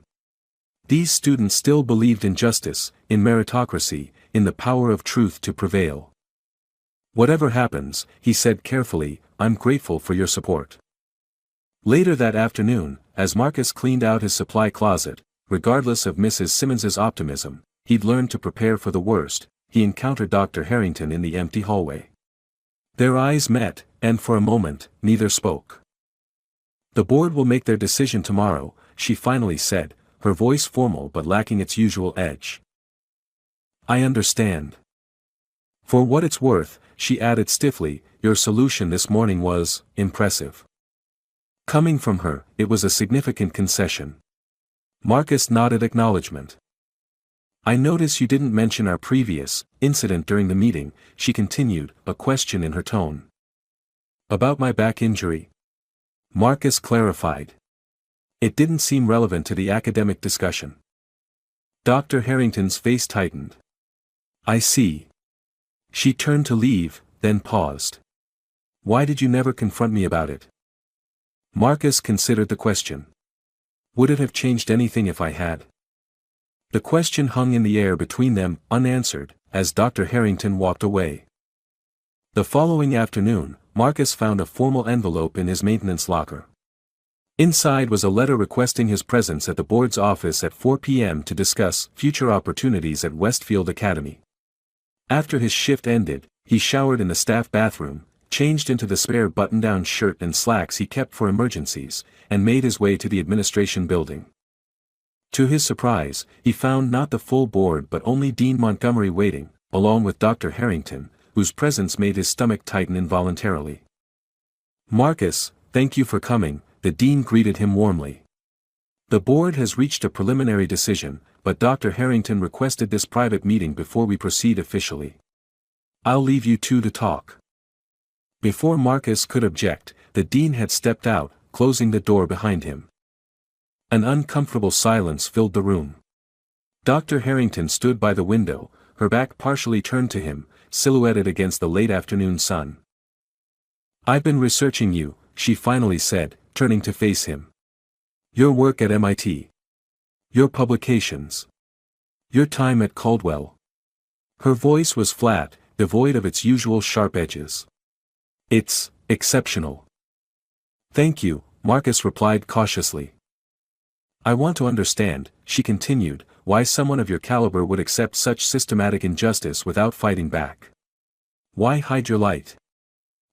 These students still believed in justice, in meritocracy, in the power of truth to prevail. Whatever happens, he said carefully, I'm grateful for your support. Later that afternoon, as Marcus cleaned out his supply closet, regardless of Mrs. Simmons's optimism, he'd learned to prepare for the worst, he encountered Dr. Harrington in the empty hallway. Their eyes met, and for a moment, neither spoke. The board will make their decision tomorrow, she finally said, her voice formal but lacking its usual edge. I understand. For what it's worth, she added stiffly, your solution this morning was impressive. Coming from her, it was a significant concession. Marcus nodded acknowledgement. I notice you didn't mention our previous incident during the meeting, she continued, a question in her tone. About my back injury? Marcus clarified. It didn't seem relevant to the academic discussion. Dr. Harrington's face tightened. I see. She turned to leave, then paused. Why did you never confront me about it? Marcus considered the question. Would it have changed anything if I had? The question hung in the air between them, unanswered, as Dr. Harrington walked away. The following afternoon, Marcus found a formal envelope in his maintenance locker. Inside was a letter requesting his presence at the board's office at 4 p.m. to discuss future opportunities at Westfield Academy. After his shift ended, he showered in the staff bathroom, changed into the spare button-down shirt and slacks he kept for emergencies, and made his way to the administration building. To his surprise, he found not the full board but only Dean Montgomery waiting, along with Dr. Harrington, whose presence made his stomach tighten involuntarily. Marcus, thank you for coming, the dean greeted him warmly. The board has reached a preliminary decision, but Dr. Harrington requested this private meeting before we proceed officially. I'll leave you two to talk. Before Marcus could object, the dean had stepped out, closing the door behind him. An uncomfortable silence filled the room. Dr. Harrington stood by the window, her back partially turned to him, silhouetted against the late afternoon sun. I've been researching you, she finally said, turning to face him. Your work at MIT. Your publications. Your time at Caldwell. Her voice was flat, devoid of its usual sharp edges. It's exceptional. Thank you, Marcus replied cautiously. I want to understand, she continued, why someone of your caliber would accept such systematic injustice without fighting back. Why hide your light?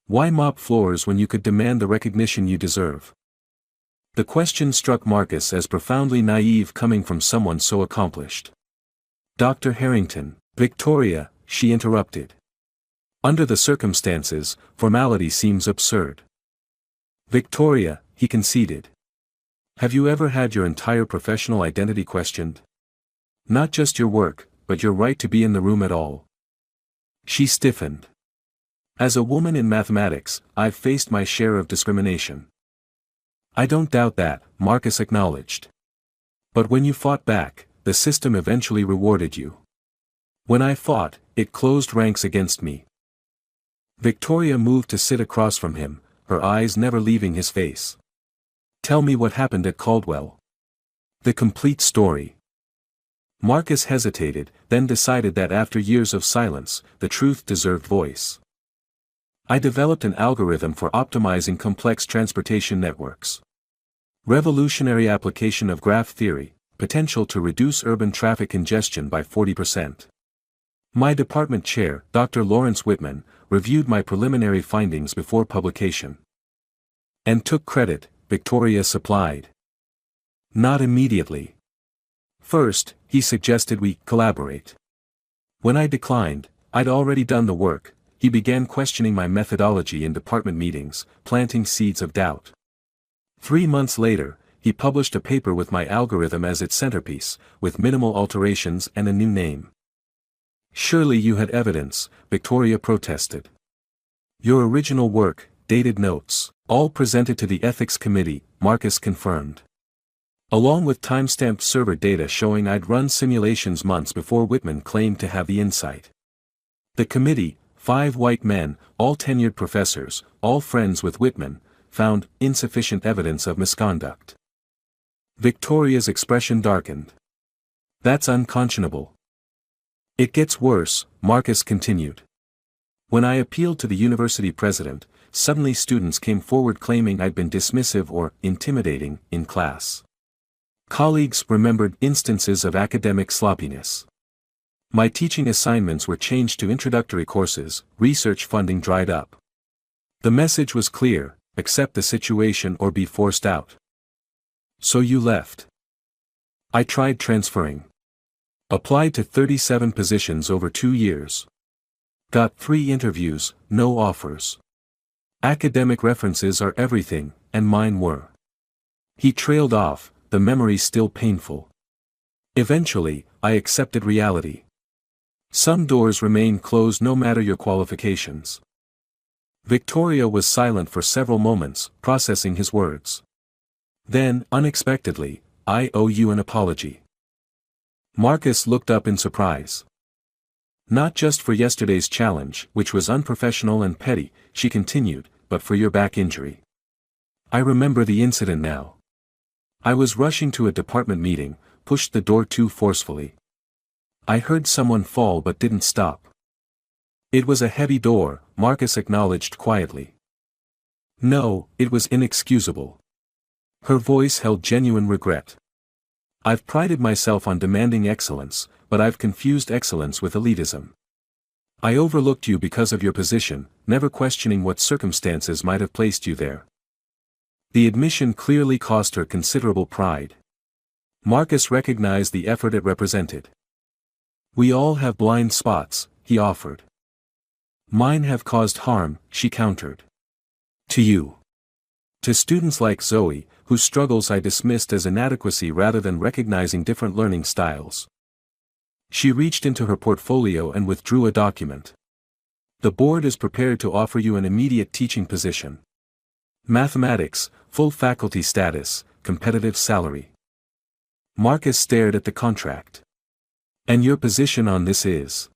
Why mop floors when you could demand the recognition you deserve? The question struck Marcus as profoundly naive coming from someone so accomplished. Dr. Harrington, Victoria, she interrupted. Under the circumstances, formality seems absurd. Victoria, he conceded. Have you ever had your entire professional identity questioned? Not just your work, but your right to be in the room at all. She stiffened. As a woman in mathematics, I've faced my share of discrimination. I don't doubt that, Marcus acknowledged. But when you fought back, the system eventually rewarded you. When I fought, it closed ranks against me. Victoria moved to sit across from him, her eyes never leaving his face. Tell me what happened at Caldwell. The complete story. Marcus hesitated, then decided that after years of silence, the truth deserved voice. I developed an algorithm for optimizing complex transportation networks. Revolutionary application of graph theory, potential to reduce urban traffic congestion by 40%. My department chair, Dr. Lawrence Whitman, reviewed my preliminary findings before publication. And took credit, Victoria supplied. Not immediately. First, he suggested we collaborate. When I declined, I'd already done the work. He began questioning my methodology in department meetings, planting seeds of doubt. 3 months later, he published a paper with my algorithm as its centerpiece, with minimal alterations and a new name. Surely you had evidence, Victoria protested. Your original work, dated notes, all presented to the ethics committee, Marcus confirmed. Along with timestamped server data showing I'd run simulations months before Whitman claimed to have the insight. The committee, 5 white men, all tenured professors, all friends with Whitman, found insufficient evidence of misconduct. Victoria's expression darkened. That's unconscionable. It gets worse, Marcus continued. When I appealed to the university president, suddenly students came forward claiming I'd been dismissive or intimidating in class. Colleagues remembered instances of academic sloppiness. My teaching assignments were changed to introductory courses, research funding dried up. The message was clear: accept the situation or be forced out. So you left. I tried transferring. Applied to 37 positions over 2 years. Got 3 interviews, no offers. Academic references are everything, and mine were. He trailed off, the memory still painful. Eventually, I accepted reality. Some doors remain closed no matter your qualifications. Victoria was silent for several moments, processing his words. Then, unexpectedly, I owe you an apology. Marcus looked up in surprise. Not just for yesterday's challenge, which was unprofessional and petty, she continued, but for your back injury. I remember the incident now. I was rushing to a department meeting, pushed the door too forcefully. I heard someone fall but didn't stop. It was a heavy door, Marcus acknowledged quietly. No, it was inexcusable. Her voice held genuine regret. I've prided myself on demanding excellence, but I've confused excellence with elitism. I overlooked you because of your position, never questioning what circumstances might have placed you there. The admission clearly cost her considerable pride. Marcus recognized the effort it represented. We all have blind spots, he offered. Mine have caused harm, she countered. To you. To students like Zoe, whose struggles I dismissed as inadequacy rather than recognizing different learning styles. She reached into her portfolio and withdrew a document. The board is prepared to offer you an immediate teaching position. Mathematics, full faculty status, competitive salary. Marcus stared at the contract. And your position on this is?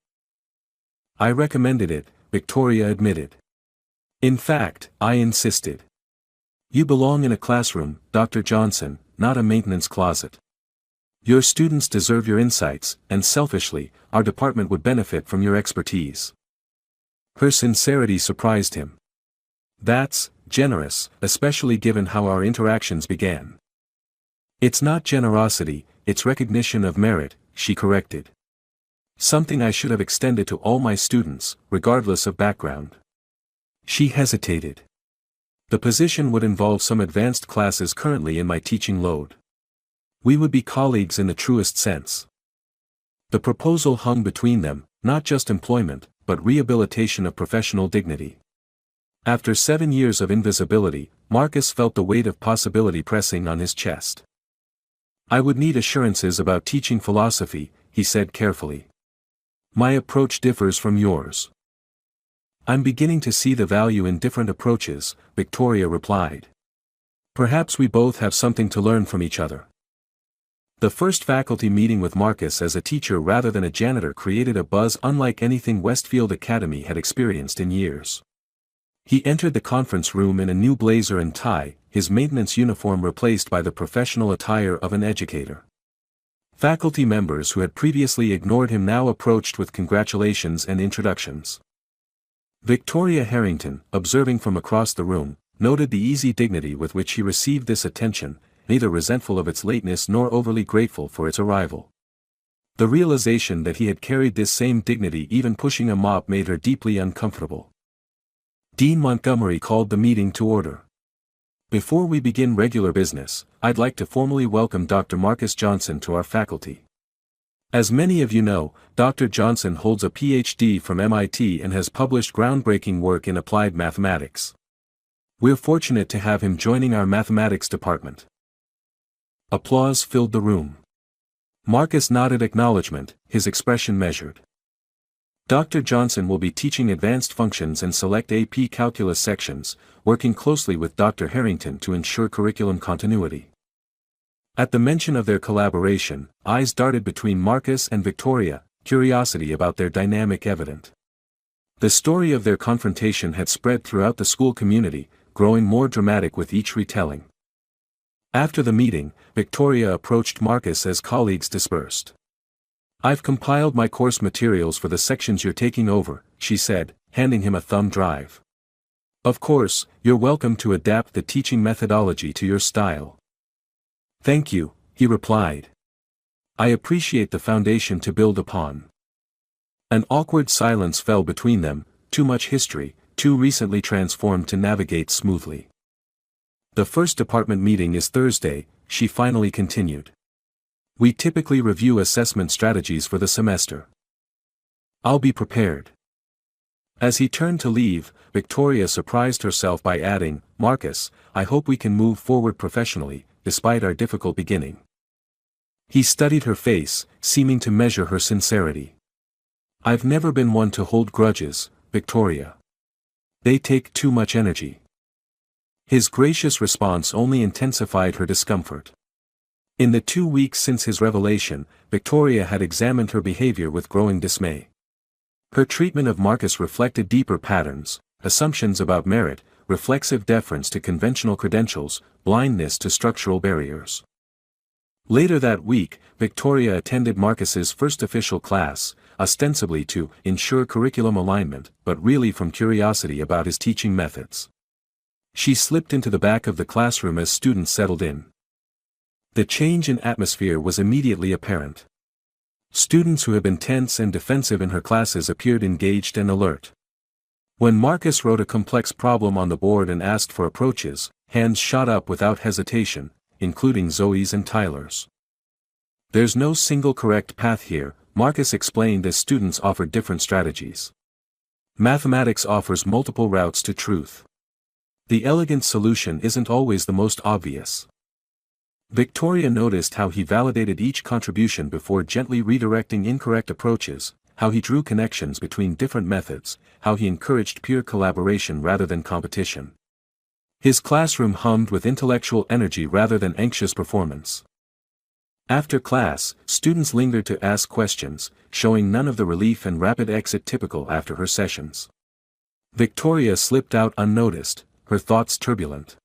I recommended it, Victoria admitted. In fact, I insisted. You belong in a classroom, Dr. Johnson, not a maintenance closet. Your students deserve your insights, and selfishly, our department would benefit from your expertise. Her sincerity surprised him. That's generous, especially given how our interactions began. It's not generosity, it's recognition of merit, she corrected. Something I should have extended to all my students, regardless of background. She hesitated. The position would involve some advanced classes currently in my teaching load. We would be colleagues in the truest sense. The proposal hung between them, not just employment, but rehabilitation of professional dignity. After 7 years of invisibility, Marcus felt the weight of possibility pressing on his chest. I would need assurances about teaching philosophy, he said carefully. My approach differs from yours. I'm beginning to see the value in different approaches, Victoria replied. Perhaps we both have something to learn from each other. The first faculty meeting with Marcus as a teacher rather than a janitor created a buzz unlike anything Westfield Academy had experienced in years. He entered the conference room in a new blazer and tie, his maintenance uniform replaced by the professional attire of an educator. Faculty members who had previously ignored him now approached with congratulations and introductions. Victoria Harrington, observing from across the room, noted the easy dignity with which he received this attention, neither resentful of its lateness nor overly grateful for its arrival. The realization that he had carried this same dignity even pushing a mop made her deeply uncomfortable. Dean Montgomery called the meeting to order. Before we begin regular business, I'd like to formally welcome Dr. Marcus Johnson to our faculty. As many of you know, Dr. Johnson holds a PhD from MIT and has published groundbreaking work in applied mathematics. We're fortunate to have him joining our mathematics department. Applause filled the room. Marcus nodded acknowledgement, his expression measured. Dr. Johnson will be teaching advanced functions and select AP calculus sections, working closely with Dr. Harrington to ensure curriculum continuity. At the mention of their collaboration, eyes darted between Marcus and Victoria, curiosity about their dynamic evident. The story of their confrontation had spread throughout the school community, growing more dramatic with each retelling. After the meeting, Victoria approached Marcus as colleagues dispersed. "I've compiled my course materials for the sections you're taking over," she said, handing him a thumb drive. "Of course, you're welcome to adapt the teaching methodology to your style." "Thank you," he replied. "I appreciate the foundation to build upon." An awkward silence fell between them, too much history, too recently transformed to navigate smoothly. "The first department meeting is Thursday," she finally continued. "We typically review assessment strategies for the semester. I'll be prepared." As he turned to leave, Victoria surprised herself by adding, "Marcus, I hope we can move forward professionally, despite our difficult beginning." He studied her face, seeming to measure her sincerity. "I've never been one to hold grudges, Victoria. They take too much energy." His gracious response only intensified her discomfort. In the 2 weeks since his revelation, Victoria had examined her behavior with growing dismay. Her treatment of Marcus reflected deeper patterns, assumptions about merit, reflexive deference to conventional credentials, blindness to structural barriers. Later that week, Victoria attended Marcus's first official class, ostensibly to ensure curriculum alignment, but really from curiosity about his teaching methods. She slipped into the back of the classroom as students settled in. The change in atmosphere was immediately apparent. Students who had been tense and defensive in her classes appeared engaged and alert. When Marcus wrote a complex problem on the board and asked for approaches, hands shot up without hesitation, including Zoe's and Tyler's. "There's no single correct path here," Marcus explained as students offered different strategies. "Mathematics offers multiple routes to truth. The elegant solution isn't always the most obvious." Victoria noticed how he validated each contribution before gently redirecting incorrect approaches, how he drew connections between different methods, how he encouraged peer collaboration rather than competition. His classroom hummed with intellectual energy rather than anxious performance. After class, students lingered to ask questions, showing none of the relief and rapid exit typical after her sessions. Victoria slipped out unnoticed, her thoughts turbulent.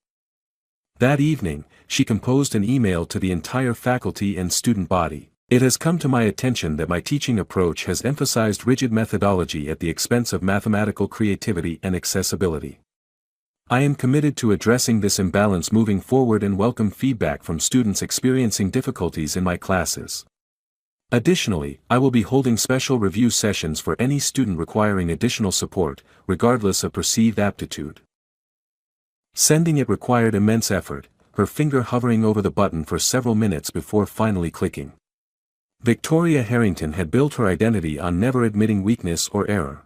That evening, she composed an email to the entire faculty and student body. "It has come to my attention that my teaching approach has emphasized rigid methodology at the expense of mathematical creativity and accessibility. I am committed to addressing this imbalance moving forward and welcome feedback from students experiencing difficulties in my classes. Additionally, I will be holding special review sessions for any student requiring additional support, regardless of perceived aptitude." Sending it required immense effort, her finger hovering over the button for several minutes before finally clicking. Victoria Harrington had built her identity on never admitting weakness or error.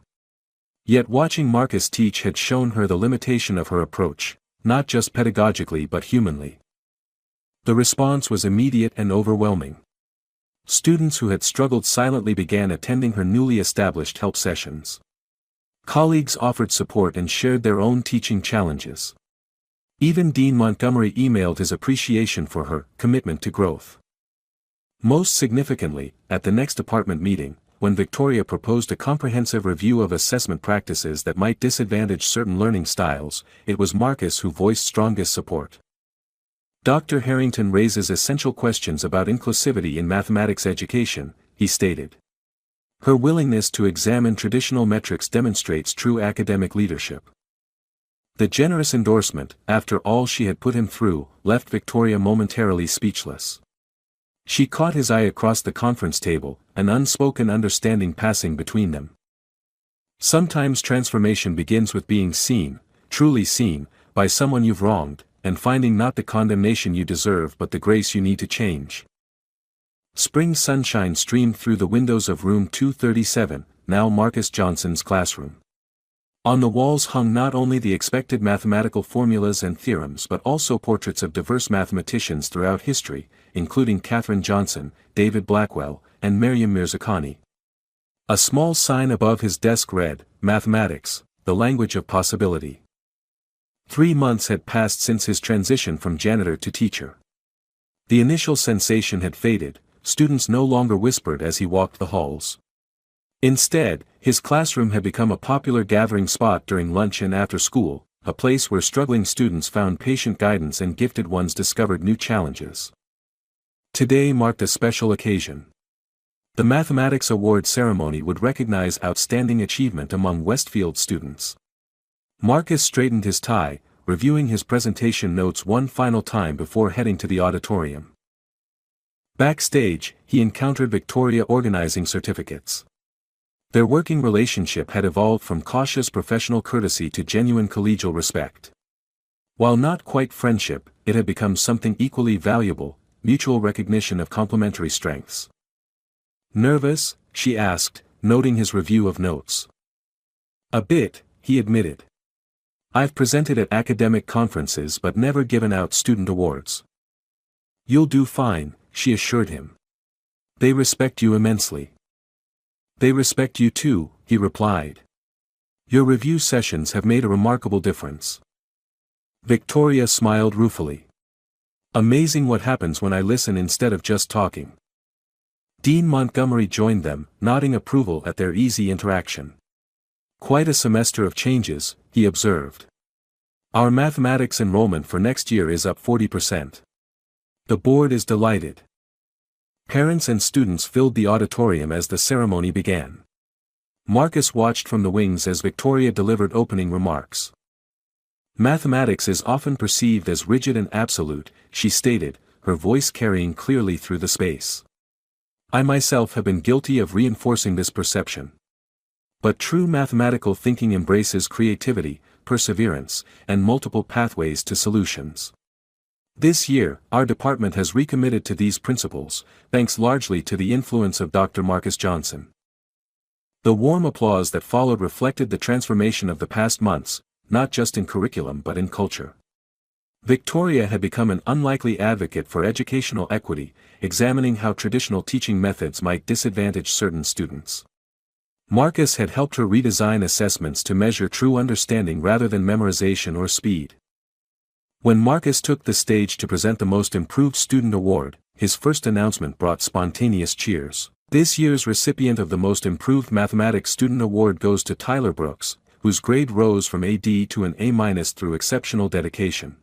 Yet watching Marcus teach had shown her the limitation of her approach, not just pedagogically but humanly. The response was immediate and overwhelming. Students who had struggled silently began attending her newly established help sessions. Colleagues offered support and shared their own teaching challenges. Even Dean Montgomery emailed his appreciation for her commitment to growth. Most significantly, at the next department meeting, when Victoria proposed a comprehensive review of assessment practices that might disadvantage certain learning styles, it was Marcus who voiced strongest support. Dr. Harrington raises essential questions about inclusivity in mathematics education, he stated. Her willingness to examine traditional metrics demonstrates true academic leadership. The generous endorsement, after all she had put him through, left Victoria momentarily speechless. She caught his eye across the conference table, an unspoken understanding passing between them. Sometimes transformation begins with being seen, truly seen, by someone you've wronged, and finding not the condemnation you deserve but the grace you need to change. Spring sunshine streamed through the windows of room 237, now Marcus Johnson's classroom. On the walls hung not only the expected mathematical formulas and theorems but also portraits of diverse mathematicians throughout history, including Katherine Johnson, David Blackwell, and Maryam Mirzakhani. A small sign above his desk read, "Mathematics, the language of possibility." 3 months had passed since his transition from janitor to teacher. The initial sensation had faded, students no longer whispered as he walked the halls. Instead, his classroom had become a popular gathering spot during lunch and after school, a place where struggling students found patient guidance and gifted ones discovered new challenges. Today marked a special occasion. The Mathematics Award ceremony would recognize outstanding achievement among Westfield students. Marcus straightened his tie, reviewing his presentation notes one final time before heading to the auditorium. Backstage, he encountered Victoria organizing certificates. Their working relationship had evolved from cautious professional courtesy to genuine collegial respect. While not quite friendship, it had become something equally valuable, mutual recognition of complementary strengths. "Nervous?" she asked, noting his review of notes. "A bit," he admitted. "I've presented at academic conferences but never given out student awards." "You'll do fine," she assured him. "They respect you immensely." "They respect you too," he replied. "Your review sessions have made a remarkable difference." Victoria smiled ruefully. "Amazing what happens when I listen instead of just talking." Dean Montgomery joined them, nodding approval at their easy interaction. "Quite a semester of changes," he observed. "Our mathematics enrollment for next year is up 40%. The board is delighted." Parents and students filled the auditorium as the ceremony began. Marcus watched from the wings as Victoria delivered opening remarks. "Mathematics is often perceived as rigid and absolute," she stated, her voice carrying clearly through the space. "I myself have been guilty of reinforcing this perception. But true mathematical thinking embraces creativity, perseverance, and multiple pathways to solutions. This year, our department has recommitted to these principles, thanks largely to the influence of Dr. Marcus Johnson." The warm applause that followed reflected the transformation of the past months, not just in curriculum but in culture. Victoria had become an unlikely advocate for educational equity, examining how traditional teaching methods might disadvantage certain students. Marcus had helped her redesign assessments to measure true understanding rather than memorization or speed. When Marcus took the stage to present the Most Improved Student Award, his first announcement brought spontaneous cheers. This year's recipient of the Most Improved Mathematics Student Award goes to Tyler Brooks, whose grade rose from a D to an A- through exceptional dedication.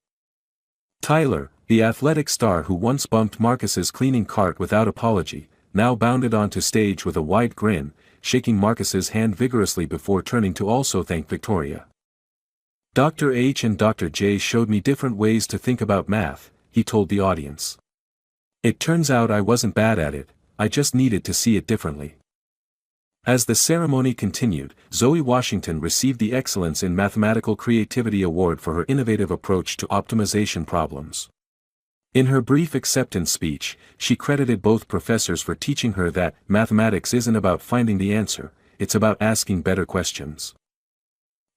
Tyler, the athletic star who once bumped Marcus's cleaning cart without apology, now bounded onto stage with a wide grin, shaking Marcus's hand vigorously before turning to also thank Victoria. "Dr. H and Dr. J showed me different ways to think about math," he told the audience. "It turns out I wasn't bad at it, I just needed to see it differently." As the ceremony continued, Zoe Washington received the Excellence in Mathematical Creativity Award for her innovative approach to optimization problems. In her brief acceptance speech, she credited both professors for teaching her that mathematics isn't about finding the answer, it's about asking better questions.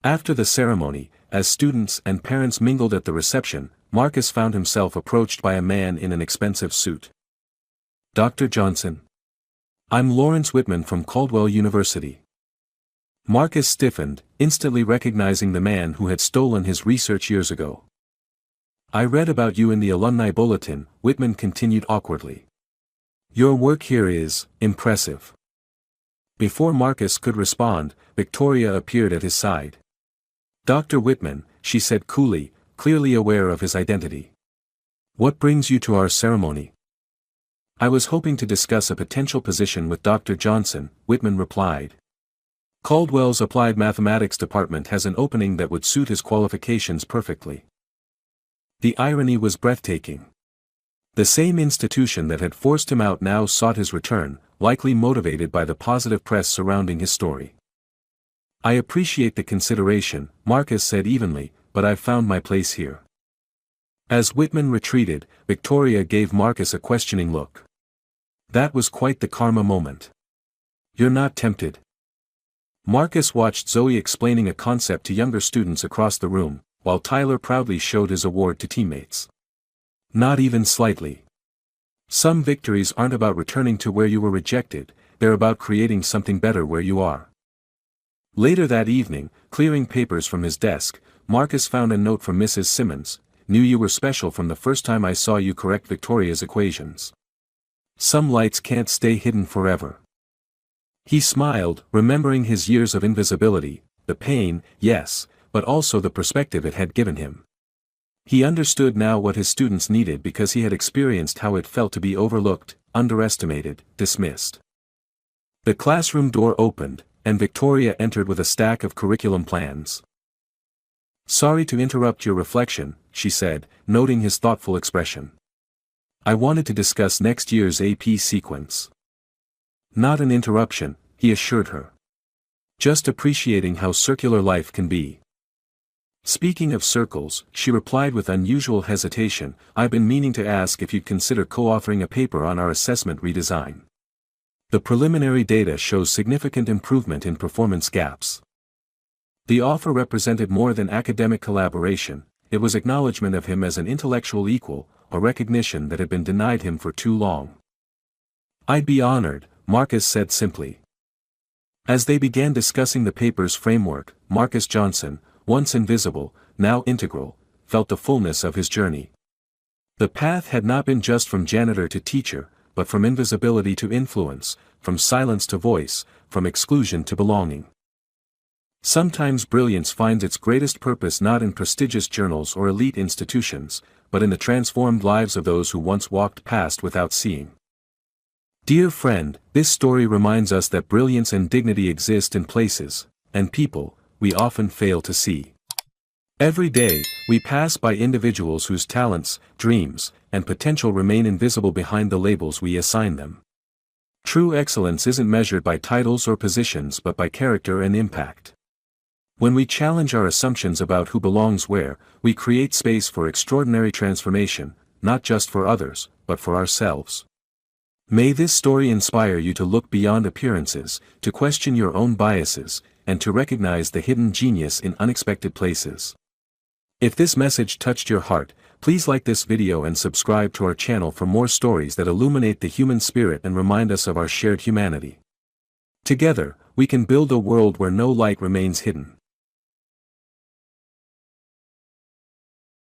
After the ceremony, as students and parents mingled at the reception, Marcus found himself approached by a man in an expensive suit. "Dr. Johnson. I'm Lawrence Whitman from Caldwell University." Marcus stiffened, instantly recognizing the man who had stolen his research years ago. "I read about you in the alumni bulletin," Whitman continued awkwardly. "Your work here is impressive." Before Marcus could respond, Victoria appeared at his side. "Dr. Whitman," she said coolly, clearly aware of his identity. What brings you to our ceremony? I was hoping to discuss a potential position with Dr. Johnson, Whitman replied. Caldwell's Applied Mathematics Department has an opening that would suit his qualifications perfectly. The irony was breathtaking. The same institution that had forced him out now sought his return, likely motivated by the positive press surrounding his story. I appreciate the consideration, Marcus said evenly, but I've found my place here. As Whitman retreated, Victoria gave Marcus a questioning look. That was quite the karma moment. You're not tempted? Marcus watched Zoe explaining a concept to younger students across the room, while Tyler proudly showed his award to teammates. Not even slightly. Some victories aren't about returning to where you were rejected, they're about creating something better where you are. Later that evening, clearing papers from his desk, Marcus found a note from Mrs. Simmons. Knew you were special from the first time I saw you correct Victoria's equations. Some lights can't stay hidden forever. He smiled, remembering his years of invisibility, the pain, yes, but also the perspective it had given him. He understood now what his students needed because he had experienced how it felt to be overlooked, underestimated, dismissed. The classroom door opened, and Victoria entered with a stack of curriculum plans. Sorry to interrupt your reflection, she said, noting his thoughtful expression. I wanted to discuss next year's AP sequence. Not an interruption, he assured her. Just appreciating how circular life can be. Speaking of circles, she replied with unusual hesitation, I've been meaning to ask if you'd consider co-authoring a paper on our assessment redesign. The preliminary data shows significant improvement in performance gaps. The offer represented more than academic collaboration, it was acknowledgement of him as an intellectual equal, a recognition that had been denied him for too long. I'd be honored, Marcus said simply. As they began discussing the paper's framework, Marcus Johnson, once invisible, now integral, felt the fullness of his journey. The path had not been just from janitor to teacher, but from invisibility to influence, from silence to voice, from exclusion to belonging. Sometimes brilliance finds its greatest purpose not in prestigious journals or elite institutions, but in the transformed lives of those who once walked past without seeing. Dear friend, this story reminds us that brilliance and dignity exist in places, and people, we often fail to see. Every day, we pass by individuals whose talents, dreams, and potential remain invisible behind the labels we assign them. True excellence isn't measured by titles or positions but by character and impact. When we challenge our assumptions about who belongs where, we create space for extraordinary transformation, not just for others, but for ourselves. May this story inspire you to look beyond appearances, to question your own biases, and to recognize the hidden genius in unexpected places. If this message touched your heart, please like this video and subscribe to our channel for more stories that illuminate the human spirit and remind us of our shared humanity. Together, we can build a world where no light remains hidden.